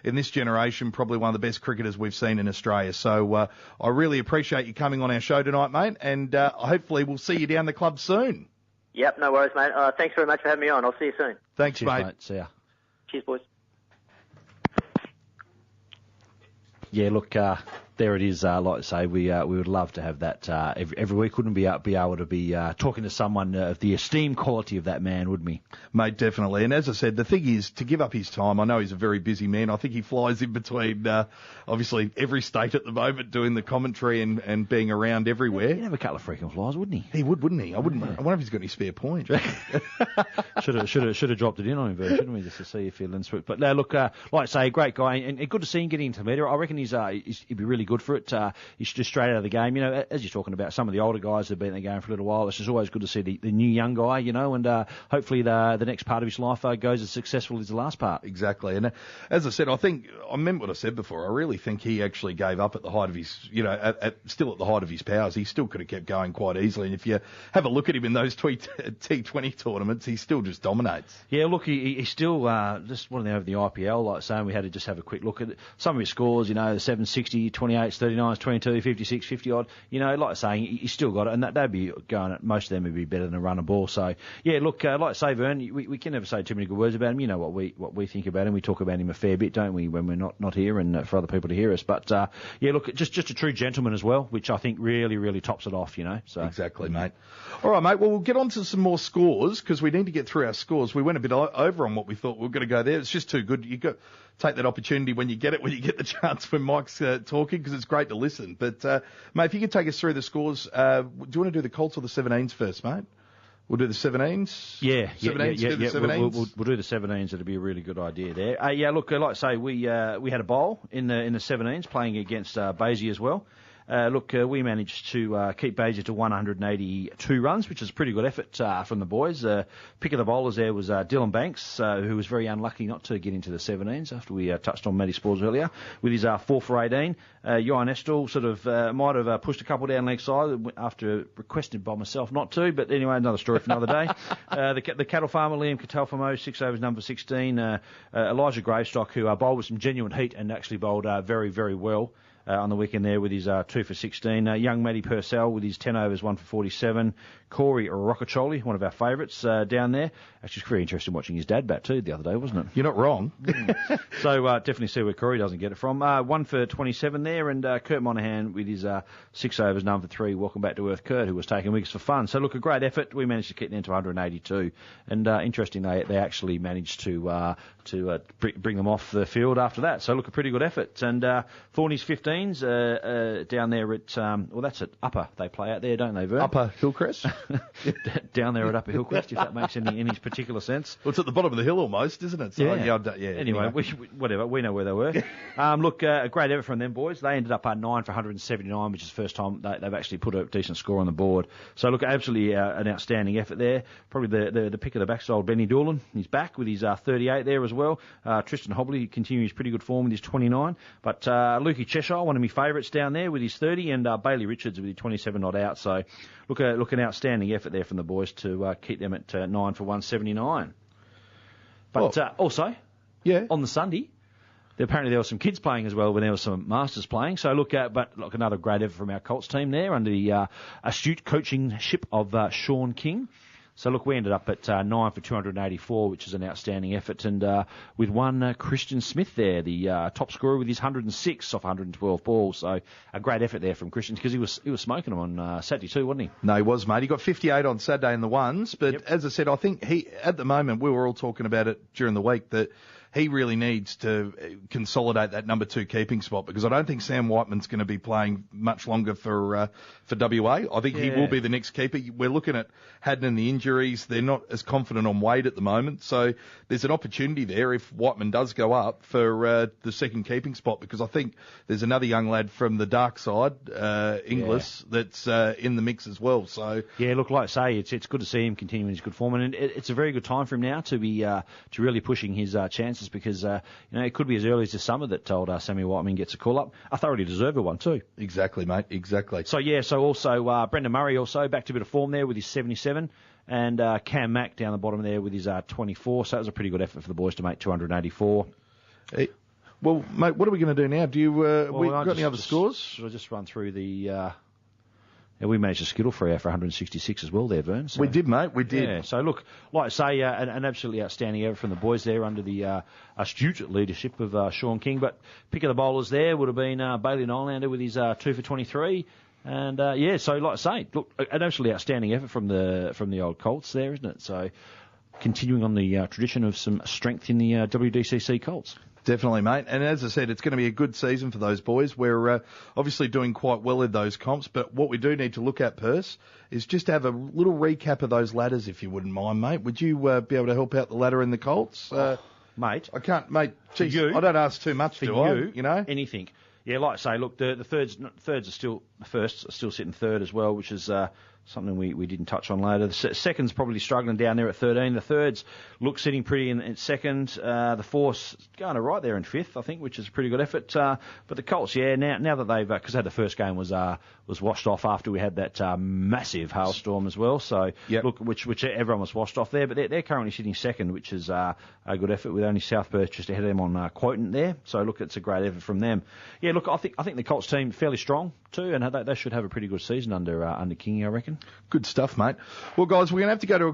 in this generation, probably one of the best cricketers we've seen in Australia. So I really appreciate you coming on our show tonight, mate, and hopefully we'll see you down the club soon. Yep, no worries, mate. Thanks very much for having me on. I'll see you soon. Thanks, Cheers, mate. See ya. Cheers, boys. Yeah, look, there it is. Like I say, we would love to have that every week. Wouldn't be able to be talking to someone of the esteemed quality of that man, would we? Mate, definitely. And as I said, the thing is, to give up his time, I know he's a very busy man. I think he flies in between, obviously, every state at the moment, doing the commentary and being around everywhere. He'd have a couple of freaking flies, wouldn't he? He would, wouldn't he? I wonder if he's got any spare point. Should have dropped it in on him, shouldn't we, just to see if he'll insert it. But look, like I say, great guy, and good to see him getting into media. I reckon he'd be really good for it. He's just straight out of the game. You know, as you're talking about, some of the older guys have been in the game for a little while. It's just always good to see the new young guy, you know, and hopefully the next part of his life goes as successful as the last part. Exactly. And as I said, I remember what I said before. I really think he actually gave up at the height of his, you know, still at the height of his powers. He still could have kept going quite easily. And if you have a look at him in those T20 tournaments, he still just dominates. Yeah, look, he still just wanted over the IPL, like saying we had to just have a quick look at some of his scores, you know, the 760, 28s, 39s, 22, 56, 50 odd. You know, like saying, he's still got it, and that'd be going at most of them would be better than a run of ball. So, yeah, look, like I say, Vern, we can never say too many good words about him. You know what we think about him. We talk about him a fair bit, don't we, when we're not here and for other people to hear us. But, yeah, look, just a true gentleman as well, which I think really, really tops it off, you know. So exactly, mate. All right, mate, well, we'll get on to some more scores because we need to get through our scores. We went a bit over on what we thought we were going to go there. It's just too good. You got take that opportunity when you get the chance when Mike's talking, because it's great to listen. But, mate, if you could take us through the scores, do you want to do the Colts or the 17s first, mate? We'll do the 17s? Yeah. 17s, yeah. The 17s? We'll do the 17s. It'll be a really good idea there. Yeah, look, like I say, we had a bowl in the 17s playing against Basie as well. Look, we managed to keep Basie to 182 runs, which is a pretty good effort from the boys. Pick of the bowlers there was Dylan Banks, who was very unlucky not to get into the 17s after we touched on Matty Spores earlier, with his 4 for 18. Johan Estel sort of might have pushed a couple down leg side after requested by myself not to, but anyway, another story for another day. The cattle farmer, Liam Catalfamo, 6 overs, number 16. Elijah Gravestock, who bowled with some genuine heat and actually bowled very, very well. On the weekend there with his 2 for 16. Young Matty Purcell with his 10 overs, 1 for 47. Corey Rockacholi, one of our favourites down there. Actually, it's very interesting watching his dad bat too the other day, wasn't it? You're not wrong. So definitely see where Corey doesn't get it from. 1 for 27 there, and Kurt Monahan with his 6 overs, none for 3. Welcome back to earth, Kurt, who was taking wickets for fun. So look, a great effort. We managed to get them to 182, and interesting, they actually managed to bring them off the field after that. So look, a pretty good effort. And Thorny's 15. 17s down there at, well, that's at Upper. They play out there, don't they, Vern? Upper Hillcrest? Down there at Upper Hillcrest, if that makes any particular sense. Well, it's at the bottom of the hill almost, isn't it? So, Anyway, whatever. We know where they were. Look, a great effort from them boys. They ended up 9 for 179, which is the first time they've actually put a decent score on the board. So, look, absolutely an outstanding effort there. Probably the pick of the back's old Benny Doolan. He's back with his 38 there as well. Tristan Hobley continues pretty good form with his 29. But Lukey Cheshire, one of my favourites down there with his 30, and Bailey Richards with his 27 not out. So, look, an outstanding effort there from the boys to keep them at 9 for 179. But also, on the Sunday, apparently there were some kids playing as well when there were some masters playing. So look, another great effort from our Colts team there under the astute coachingship of Sean King. So look, we ended up at 9 for 284, which is an outstanding effort, and with one Christian Smith there, the top scorer with his 106 off 112 balls. So a great effort there from Christian, because he was smoking them on Saturday too, wasn't he? No, he was, mate. He got 58 on Saturday in the ones, but as I said, I think at the moment, we were all talking about it during the week, that he really needs to consolidate that number 2 keeping spot, because I don't think Sam Whiteman's going to be playing much longer for WA. I think he will be the next keeper. We're looking at Haddon and the injuries. They're not as confident on Wade at the moment, so there's an opportunity there if Whiteman does go up for the second keeping spot, because I think there's another young lad from the dark side, Inglis, that's in the mix as well. So look, like I say, it's good to see him continuing his good form, and it's a very good time for him now to be to really pushing his chances, because it could be as early as this summer that told Sammy Whiteman gets a call up. A thoroughly deserved one too. Exactly, mate. Exactly. So also Brendan Murray also back to a bit of form there with his 77, and Cam Mack down the bottom there with his 24. So that was a pretty good effort for the boys to make 284. Hey, well, mate, what are we going to do now? Do you we got any other scores? We'll just run through the. We managed to skittle for 166 as well there, Vern. So, we did, mate. We did. Yeah. So, look, like I say, an absolutely outstanding effort from the boys there under the astute leadership of Sean King. But pick of the bowlers there would have been Bailey Nylander with his 2 for 23. And, so like I say, look, an absolutely outstanding effort from the old Colts there, isn't it? So, continuing on the tradition of some strength in the WDCC Colts. Definitely, mate. And as I said, it's going to be a good season for those boys. We're obviously doing quite well in those comps, but what we do need to look at, Purse, is just have a little recap of those ladders, if you wouldn't mind, mate. Would you be able to help out the ladder in the Colts? Mate. I can't, mate. Geez, I don't ask too much, do I? You know? Anything. Yeah, like I say, look, the thirds are still, the firsts are still sitting third as well, which is something we didn't touch on later. The second's probably struggling down there at 13. The thirds look sitting pretty in second. The fourth's going right there in fifth, I think, which is a pretty good effort. But the Colts, now that they've, because the first game was washed off after we had that massive hailstorm as well. So look, which everyone was washed off there. But they're currently sitting second, which is a good effort, with only South Perth just ahead of them on quotient there. So look, it's a great effort from them. Yeah, look, I think the Colts team fairly strong too, and they should have a pretty good season under Kingy, I reckon. Good stuff, mate. Well, guys, we're going to have to go to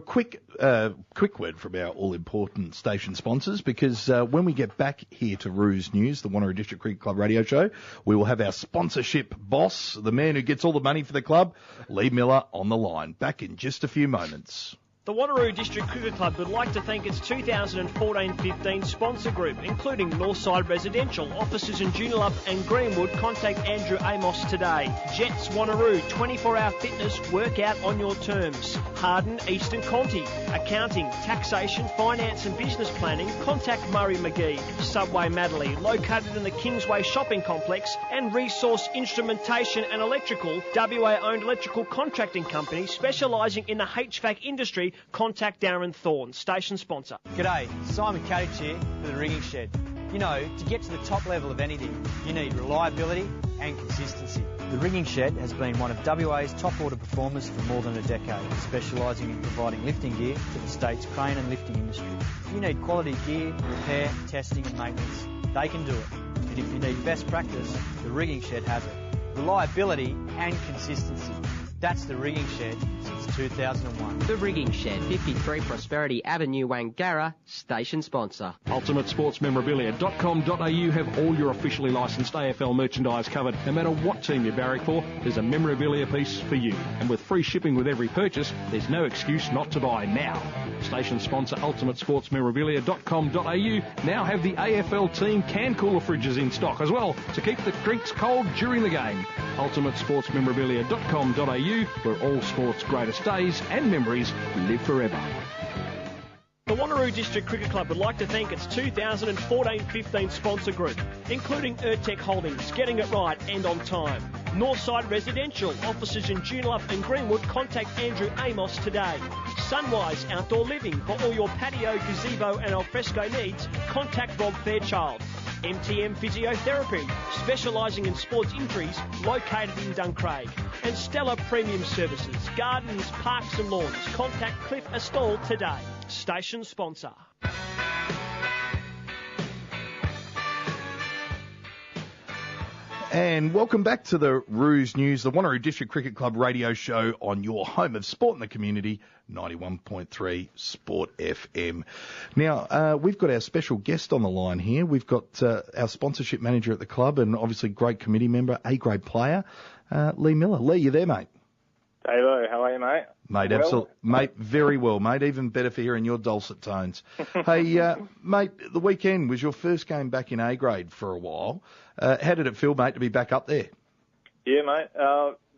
a quick word from our all-important station sponsors, because when we get back here to Roos News, the Wanneroo District Cricket Club radio show, we will have our sponsorship boss, the man who gets all the money for the club, Lee Miller, on the line. Back in just a few moments. The Wanneroo District Cricket Club would like to thank its 2014-15 sponsor group, including Northside Residential, offices in Joondalup and Greenwood. Contact Andrew Amos today. Jets Wanneroo, 24-hour fitness, work out on your terms. Harden Eastern Conti, accounting, taxation, finance and business planning. Contact Murray McGee. Subway Madeley, located in the Kingsway Shopping Complex, and Resource Instrumentation and Electrical, WA-owned electrical contracting company specialising in the HVAC industry. Contact Darren Thorne, station sponsor. G'day, Simon Kadich here for the Ringing Shed. You know, to get to the top level of anything, you need reliability and consistency. The Ringing Shed has been one of WA's top order performers for more than a decade, specialising in providing lifting gear to the state's crane and lifting industry. If you need quality gear, repair, testing and maintenance, they can do it. And if you need best practice, the Ringing Shed has it. Reliability and consistency. That's the Ringing Shed since 2001. The Rigging Shed, 53 Prosperity Avenue, Wangara, station sponsor. UltimateSportsMemorabilia.com.au have all your officially licensed AFL merchandise covered. No matter what team you barrack for, there's a memorabilia piece for you. And with free shipping with every purchase, there's no excuse not to buy now. Station sponsor UltimateSportsMemorabilia.com.au now have the AFL team can cooler fridges in stock as well to keep the drinks cold during the game. UltimateSportsMemorabilia.com.au, where all sports' greatest days and memories live forever. The Wanneroo District Cricket Club would like to thank its 2014-15 sponsor group, including Urtec Holdings, Getting It Right and On Time. Northside Residential, offices in Joondalup and Greenwood, contact Andrew Amos today. Sunwise Outdoor Living, for all your patio, gazebo and alfresco needs, contact Rob Fairchild. MTM Physiotherapy, specialising in sports injuries, located in Duncraig. And Stella Premium Services, gardens, parks and lawns. Contact Cliff Astall today. Station sponsor. And welcome back to the Roos News, the Wanneroo District Cricket Club radio show on your home of sport in the community, 91.3 Sport FM. Now, we've got our special guest on the line here. We've got our sponsorship manager at the club and obviously great committee member, A-grade player, Lee Miller. Lee, you there, mate? Hello, how are you, mate? Mate, absolutely, mate, very well, mate. Even better for hearing your dulcet tones. Hey, mate, the weekend was your first game back in A grade for a while. How did it feel, mate, to be back up there? Yeah, mate,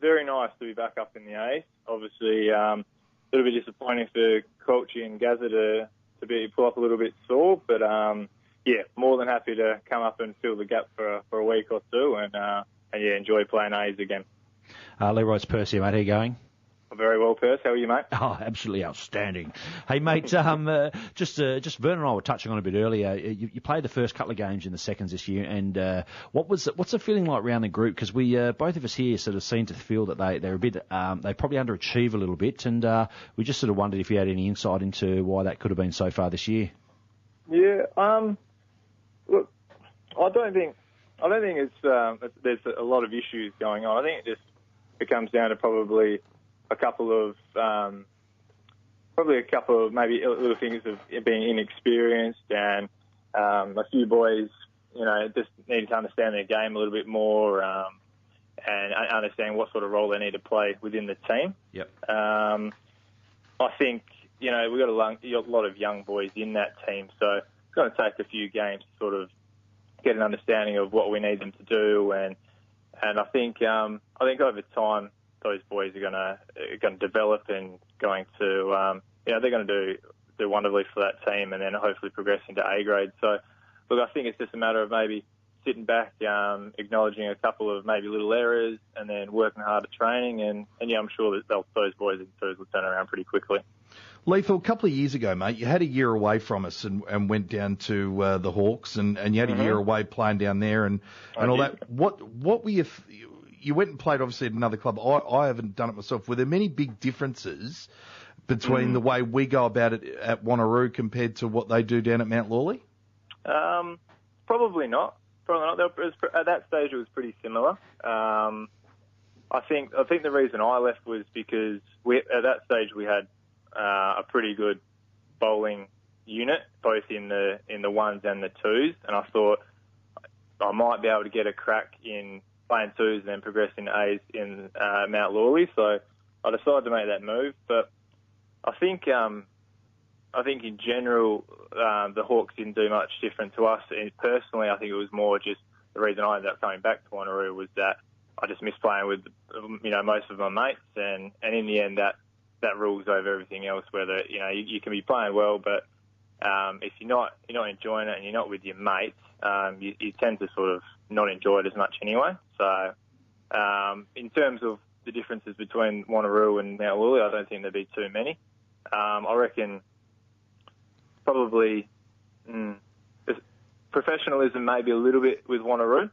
very nice to be back up in the A. Obviously, a little bit disappointing for Colchi and Gazza to pull up a little bit sore, but yeah, more than happy to come up and fill the gap for a week or two, and yeah, enjoy playing A's again. Leroy's Purcell, mate. How you going? Very well, Purce. How are you, mate? Oh, absolutely outstanding. Hey, mate, just Vern and I were touching on a bit earlier. You played the first couple of games in the seconds this year, and what's the feeling like around the group? Because we both of us here sort of seem to feel that they're a bit they probably underachieve a little bit, and we just sort of wondered if you had any insight into why that could have been so far this year. Yeah. Look, I don't think it's there's a lot of issues going on. I think it comes down to probably a couple of maybe little things of being inexperienced, and a few boys, just need to understand their game a little bit more, and understand what sort of role they need to play within the team. Yep. I think we've got a lot of young boys in that team, so it's going to take a few games to sort of get an understanding of what we need them to do, and I think over time those boys are going to develop and going to they're going to do wonderfully for that team, and then hopefully progress into A grade. So look, I think it's just a matter of maybe sitting back, acknowledging a couple of maybe little errors, and then working hard at training, and yeah, I'm sure that those boys and twos will turn around pretty quickly. Lethal, a couple of years ago, mate, you had a year away from us and went down to the Hawks, and you had a year away playing down there and all that. What were you went and played, obviously, at another club. I haven't done it myself. Were there many big differences between the way we go about it at Wanneroo compared to what they do down at Mount Lawley? Probably not. At that stage, it was pretty similar. I think the reason I left was because at that stage we had a pretty good bowling unit, both in the ones and the twos, and I thought I might be able to get a crack in playing twos and then progressing to A's in Mount Lawley. So I decided to make that move. But I think in general the Hawks didn't do much different to us. And personally, I think it was more just the reason I ended up coming back to Wanneroo was that I just missed playing with most of my mates, and in the end that rules over everything else. Whether you can be playing well, but if you're not enjoying it and you're not with your mates, you tend to sort of not enjoy it as much anyway. So in terms of the differences between Wanneroo and Mount Lawley, I don't think there'd be too many. I reckon probably professionalism maybe a little bit with Wanneroo.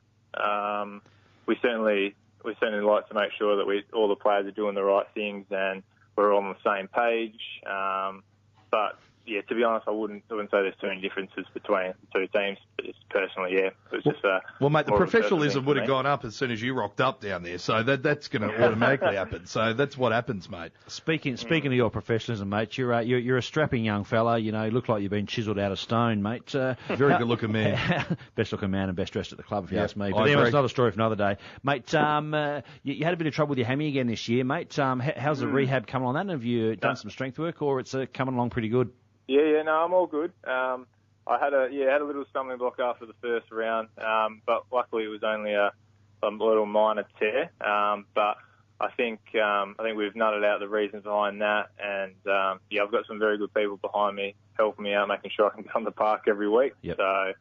We certainly like to make sure that all the players are doing the right things and we're all on the same page. But yeah, to be honest, I wouldn't say there's too many differences between the two teams. It's personally, yeah, it was just well, mate, the professionalism would have gone gone up as soon as you rocked up down there, so that's going to automatically happen. So that's what happens, mate. Speaking of your professionalism, mate, you're a strapping young fella. You know, you look like you've been chiselled out of stone, mate. Very good looking man, best looking man and best dressed at the club, if you ask me. But anyway, anyway, it's another story for another day, mate. You had a bit of trouble with your hammy again this year, mate. How's the rehab coming on that? And have you done some strength work, or it's coming along pretty good? Yeah, no, I'm all good. I had a little stumbling block after the first round, but luckily it was only a little minor tear. But I think we've nutted out the reasons behind that, and I've got some very good people behind me helping me out, making sure I can come to the park every week. Yep. So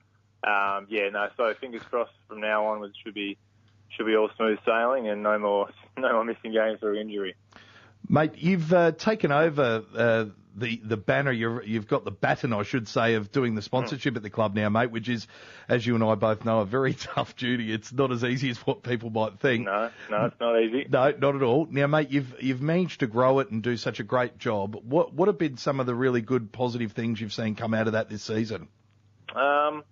so fingers crossed from now onwards should be all smooth sailing and no more missing games through injury. Mate, you've taken over the banner. You've got the baton, I should say, of doing the sponsorship at the club now, mate, which is, as you and I both know, a very tough duty. It's not as easy as what people might think. No, it's not easy. No, not at all. Now, mate, you've managed to grow it and do such a great job. What have been some of the really good, positive things you've seen come out of that this season? Well,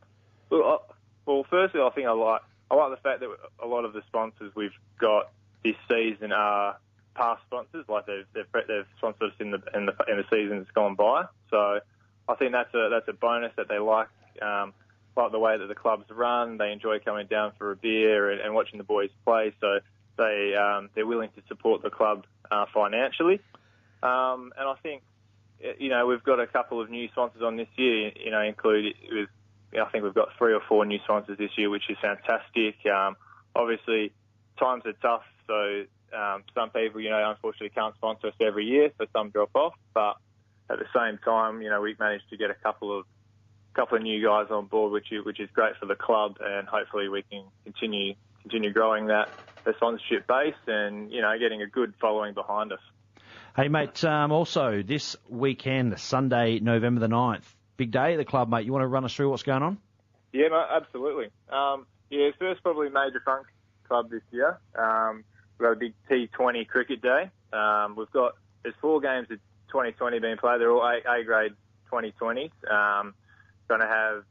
firstly, I think I like the fact that a lot of the sponsors we've got this season are past sponsors, like they've sponsored us in the season that's gone by. So I think that's a bonus that they like the way that the club's run. They enjoy coming down for a beer and watching the boys play. So they're willing to support the club financially. And I think we've got a couple of new sponsors on this year. I think we've got 3 or 4 new sponsors this year, which is fantastic. Obviously, times are tough, so some people, unfortunately can't sponsor us every year, so some drop off. But at the same time, we've managed to get a couple of new guys on board, which is great for the club, and hopefully we can continue growing the sponsorship base and getting a good following behind us. Hey, mate, also this weekend, Sunday, November the 9th, big day at the club, mate. You want to run us through what's going on? Yeah, mate, absolutely. First probably Major Funk Club this year. We've got a big T20 cricket day. There's 4 games of 2020 being played. They're all A-grade 2020s. Going to have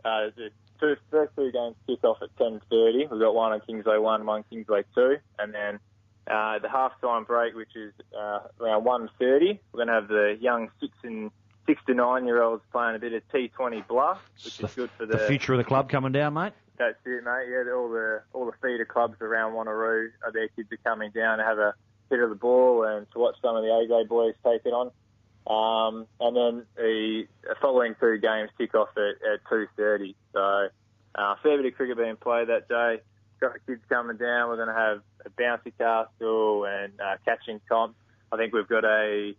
the first 2 games kick off at 10:30. We've got one on Kingsway 1, one Kingsway 2, and then the half-time break, which is around 1:30. We're going to have the young 6 to 9-year-olds playing a bit of T20 bluff, which is good for the future of the club coming down, mate. That's it, mate. Yeah, all the feeder clubs around Wanneroo, their kids are coming down to have a hit of the ball and to watch some of the A-grade boys take it on. And then the following 2 games kick off at 2:30. So fair bit of cricket being played that day. Got the kids coming down. We're going to have a bouncy castle and catching comp. I think we've got a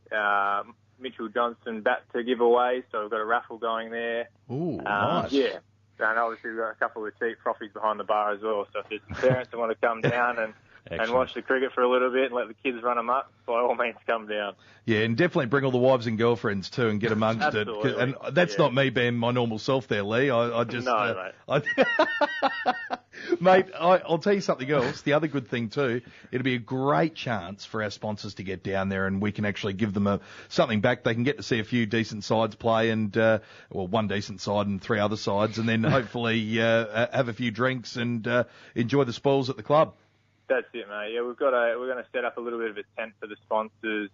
Mitchell Johnson bat to give away, so we've got a raffle going there. Ooh, nice. Yeah. And obviously we've got a couple of cheap frothies behind the bar as well. So if there's some parents that want to come down and watch the cricket for a little bit and let the kids run them up, by all means come down. Yeah, and definitely bring all the wives and girlfriends too and get amongst it. And that's not me being my normal self there, Lee. I just... No, mate. Mate, I'll tell you something else. The other good thing too, it'll be a great chance for our sponsors to get down there and we can actually give them something back. They can get to see a few decent sides play and, one decent side and 3 other sides, and then hopefully have a few drinks and enjoy the spoils at the club. That's it, mate. Yeah, we're going to set up a little bit of a tent for the sponsors,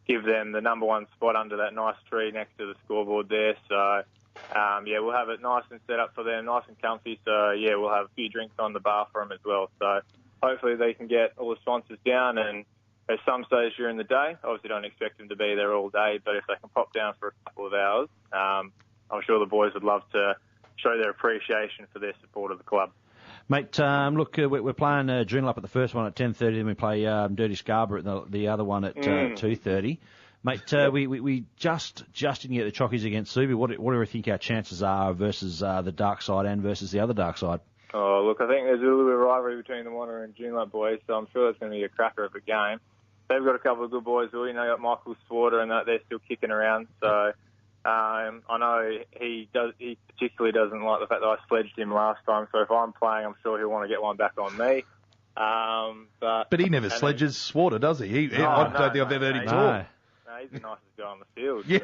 give them the number 1 spot under that nice tree next to the scoreboard there. So, we'll have it nice and set up for them, nice and comfy. So, we'll have a few drinks on the bar for them as well. So, hopefully they can get all the sponsors down, and at some stage during the day, obviously don't expect them to be there all day, but if they can pop down for a couple of hours, I'm sure the boys would love to show their appreciation for their support of the club. Mate, look, we're playing Joondalup at the first one at 10:30, then we play Dirty Scarborough at the other one at 2:30. Mate, we just didn't get the chockies against Subi. What do you think our chances are versus the dark side and versus the other dark side? Oh, look, I think there's a little bit of rivalry between the Wanneroo and Joondalup boys, so I'm sure it's going to be a cracker of a game. They've got a couple of good boys, you know, got Michael Swarter and they're still kicking around, so I know he particularly doesn't like the fact that I sledged him last time, so if I'm playing, I'm sure he'll want to get one back on me. But he never sledges Swarter, does he? I don't think I've ever heard him talk. No, he's the nicest guy on the field. Yeah.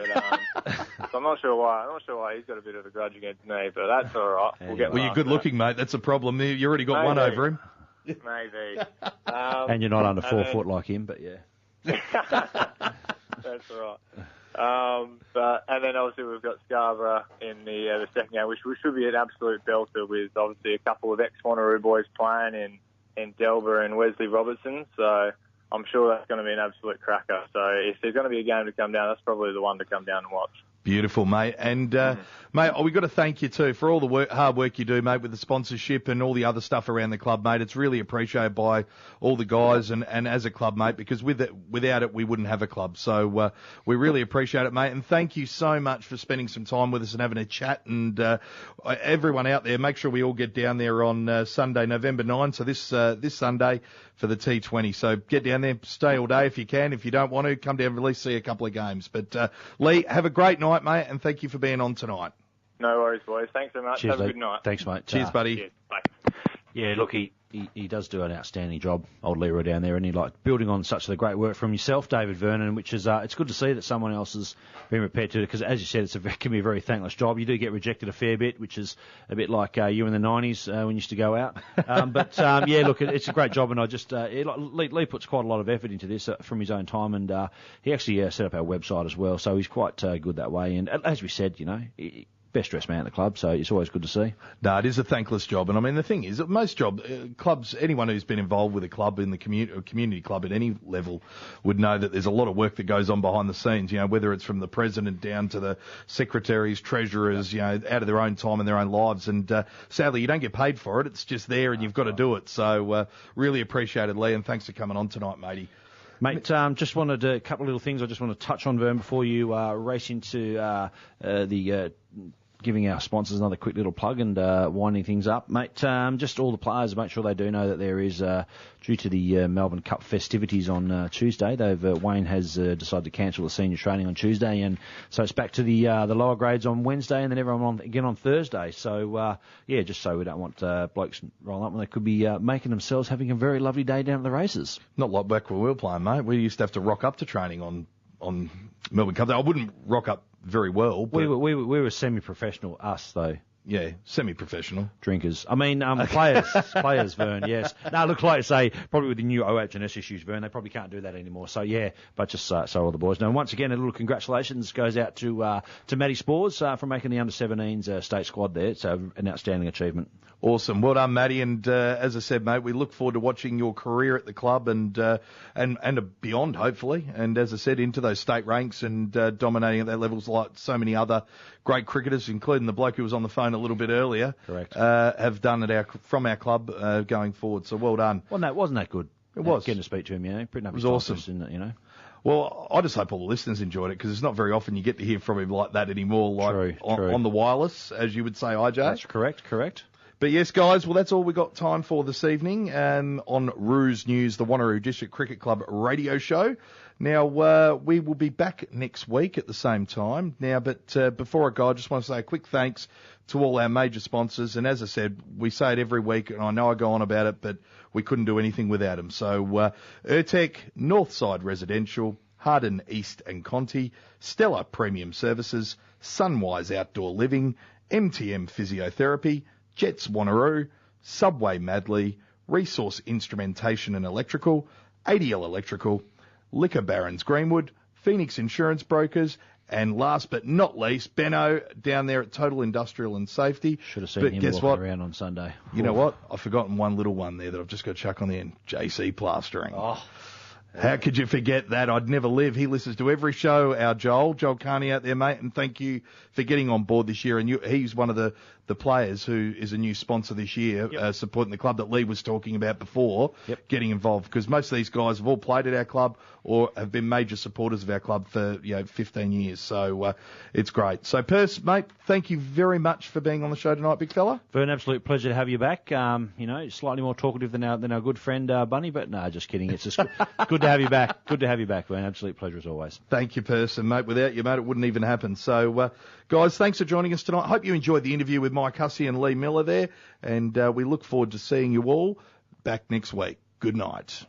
But, so I'm not sure why he's got a bit of a grudge against me, but that's all right. Well, you're good looking, mate. That's a problem. You already got one over him. Maybe. And you're not under 4 foot like him, but yeah. That's all right. And then obviously we've got Scarborough in the second game, which should be an absolute belter with obviously a couple of ex-Wanneroo boys playing in Delver and Wesley Robertson. So I'm sure that's going to be an absolute cracker. So if there's going to be a game to come down, that's probably the one to come down and watch. Beautiful, mate. And, mate, we've got to thank you, too, for all the hard work you do, mate, with the sponsorship and all the other stuff around the club, mate. It's really appreciated by all the guys and as a club, mate, because without it, we wouldn't have a club. So we really appreciate it, mate. And thank you so much for spending some time with us and having a chat. And everyone out there, make sure we all get down there on Sunday, November 9, so this Sunday for the T20. So get down there, stay all day if you can. If you don't want to, come down and at least see a couple of games. But, Lee, have a great night, mate, and thank you for being on tonight. No worries, boys. Thanks so much. Cheers, have a Lee. good night. Thanks, mate. Cheers, buddy. Cheers. Bye. Yeah, look, he does do an outstanding job, old Leroy down there, and he building on such the great work from yourself, David Vernon, which is it's good to see that someone else has been prepared to, because as you said, it can be a very thankless job. You do get rejected a fair bit, which is a bit like you in the 90s when you used to go out. Yeah, look, it's a great job, and I just Lee puts quite a lot of effort into this from his own time, and he actually set up our website as well, so he's quite good that way. And as we said, best dressed man at the club, so it's always good to see. No, it is a thankless job, and I mean the thing is that most clubs, anyone who's been involved with a club in the community club at any level would know that there's a lot of work that goes on behind the scenes. Whether it's from the president down to the secretaries, treasurers, out of their own time and their own lives, and sadly you don't get paid for it. It's just there, and you've got to do it. So really appreciated, Lee, and thanks for coming on tonight, matey. Mate, just wanted a couple of little things I just want to touch on, Vern, before you race into the giving our sponsors another quick little plug and winding things up. Mate, just all the players, make sure they do know that there is, due to the Melbourne Cup festivities on Tuesday, Wayne has decided to cancel the senior training on Tuesday, and so it's back to the lower grades on Wednesday, and then everyone again on Thursday. So, just so we don't want blokes rolling up when they could be making themselves having a very lovely day down at the races. Not like back when we were playing, mate. We used to have to rock up to training on Melbourne Cup. I wouldn't rock up very well. But we were semi-professional, us though. Yeah, semi-professional. Drinkers. I mean, players, Vern, yes. No, look, like I say, probably with the new OH&S issues, Vern, they probably can't do that anymore. So, yeah, but just so all the boys know. And once again, a little congratulations goes out to Matty Spores for making the under-17s state squad there. It's an outstanding achievement. Awesome. Well done, Matty. And as I said, mate, we look forward to watching your career at the club and beyond, hopefully. And as I said, into those state ranks and dominating at that levels like so many other great cricketers, including the bloke who was on the phone a little bit earlier. Correct. Have done from our club going forward. So well done. Wasn't that good? It was. Getting to speak to him, pretty much. It was awesome. Isn't it, Well, I just hope all the listeners enjoyed it, because it's not very often you get to hear from him like that anymore, True. On the wireless, as you would say, IJ. That's correct. But yes, guys, well, that's all we got time for this evening on Roos News, the Wanneroo District Cricket Club radio show. Now, we will be back next week at the same time. Now, but before I go, I just want to say a quick thanks to all our major sponsors. And as I said, we say it every week, and I know I go on about it, but we couldn't do anything without them. So, Urtec, Northside Residential, Hardin East and Conti, Stella Premium Services, Sunwise Outdoor Living, MTM Physiotherapy, Jets Wanneroo, Subway Madley, Resource Instrumentation and Electrical, ADL Electrical, Liquor Barons Greenwood, Phoenix Insurance Brokers, and last but not least, Benno down there at Total Industrial and Safety. Should have seen him walking around on Sunday. You know what? I've forgotten one little one there that I've just got to chuck on the end. JC Plastering. Oh. How could you forget that? I'd never live. He listens to every show, our Joel Carney out there, mate, and thank you for getting on board this year. And he's one of the players who is a new sponsor this year, supporting the club that Lee was talking about before, getting involved, because most of these guys have all played at our club or have been major supporters of our club for 15 years. So it's great. So, Perce, mate, thank you very much for being on the show tonight, big fella. For an absolute pleasure to have you back. Slightly more talkative than our good friend Bunny, but no, just kidding. It's just good to have you back. Good to have you back, man. Absolute pleasure as always. Thank you, Perce, and mate, without you, mate, it wouldn't even happen. So, guys, thanks for joining us tonight. Hope you enjoyed the interview with Mike Hussey and Lee Miller there, and we look forward to seeing you all back next week. Good night.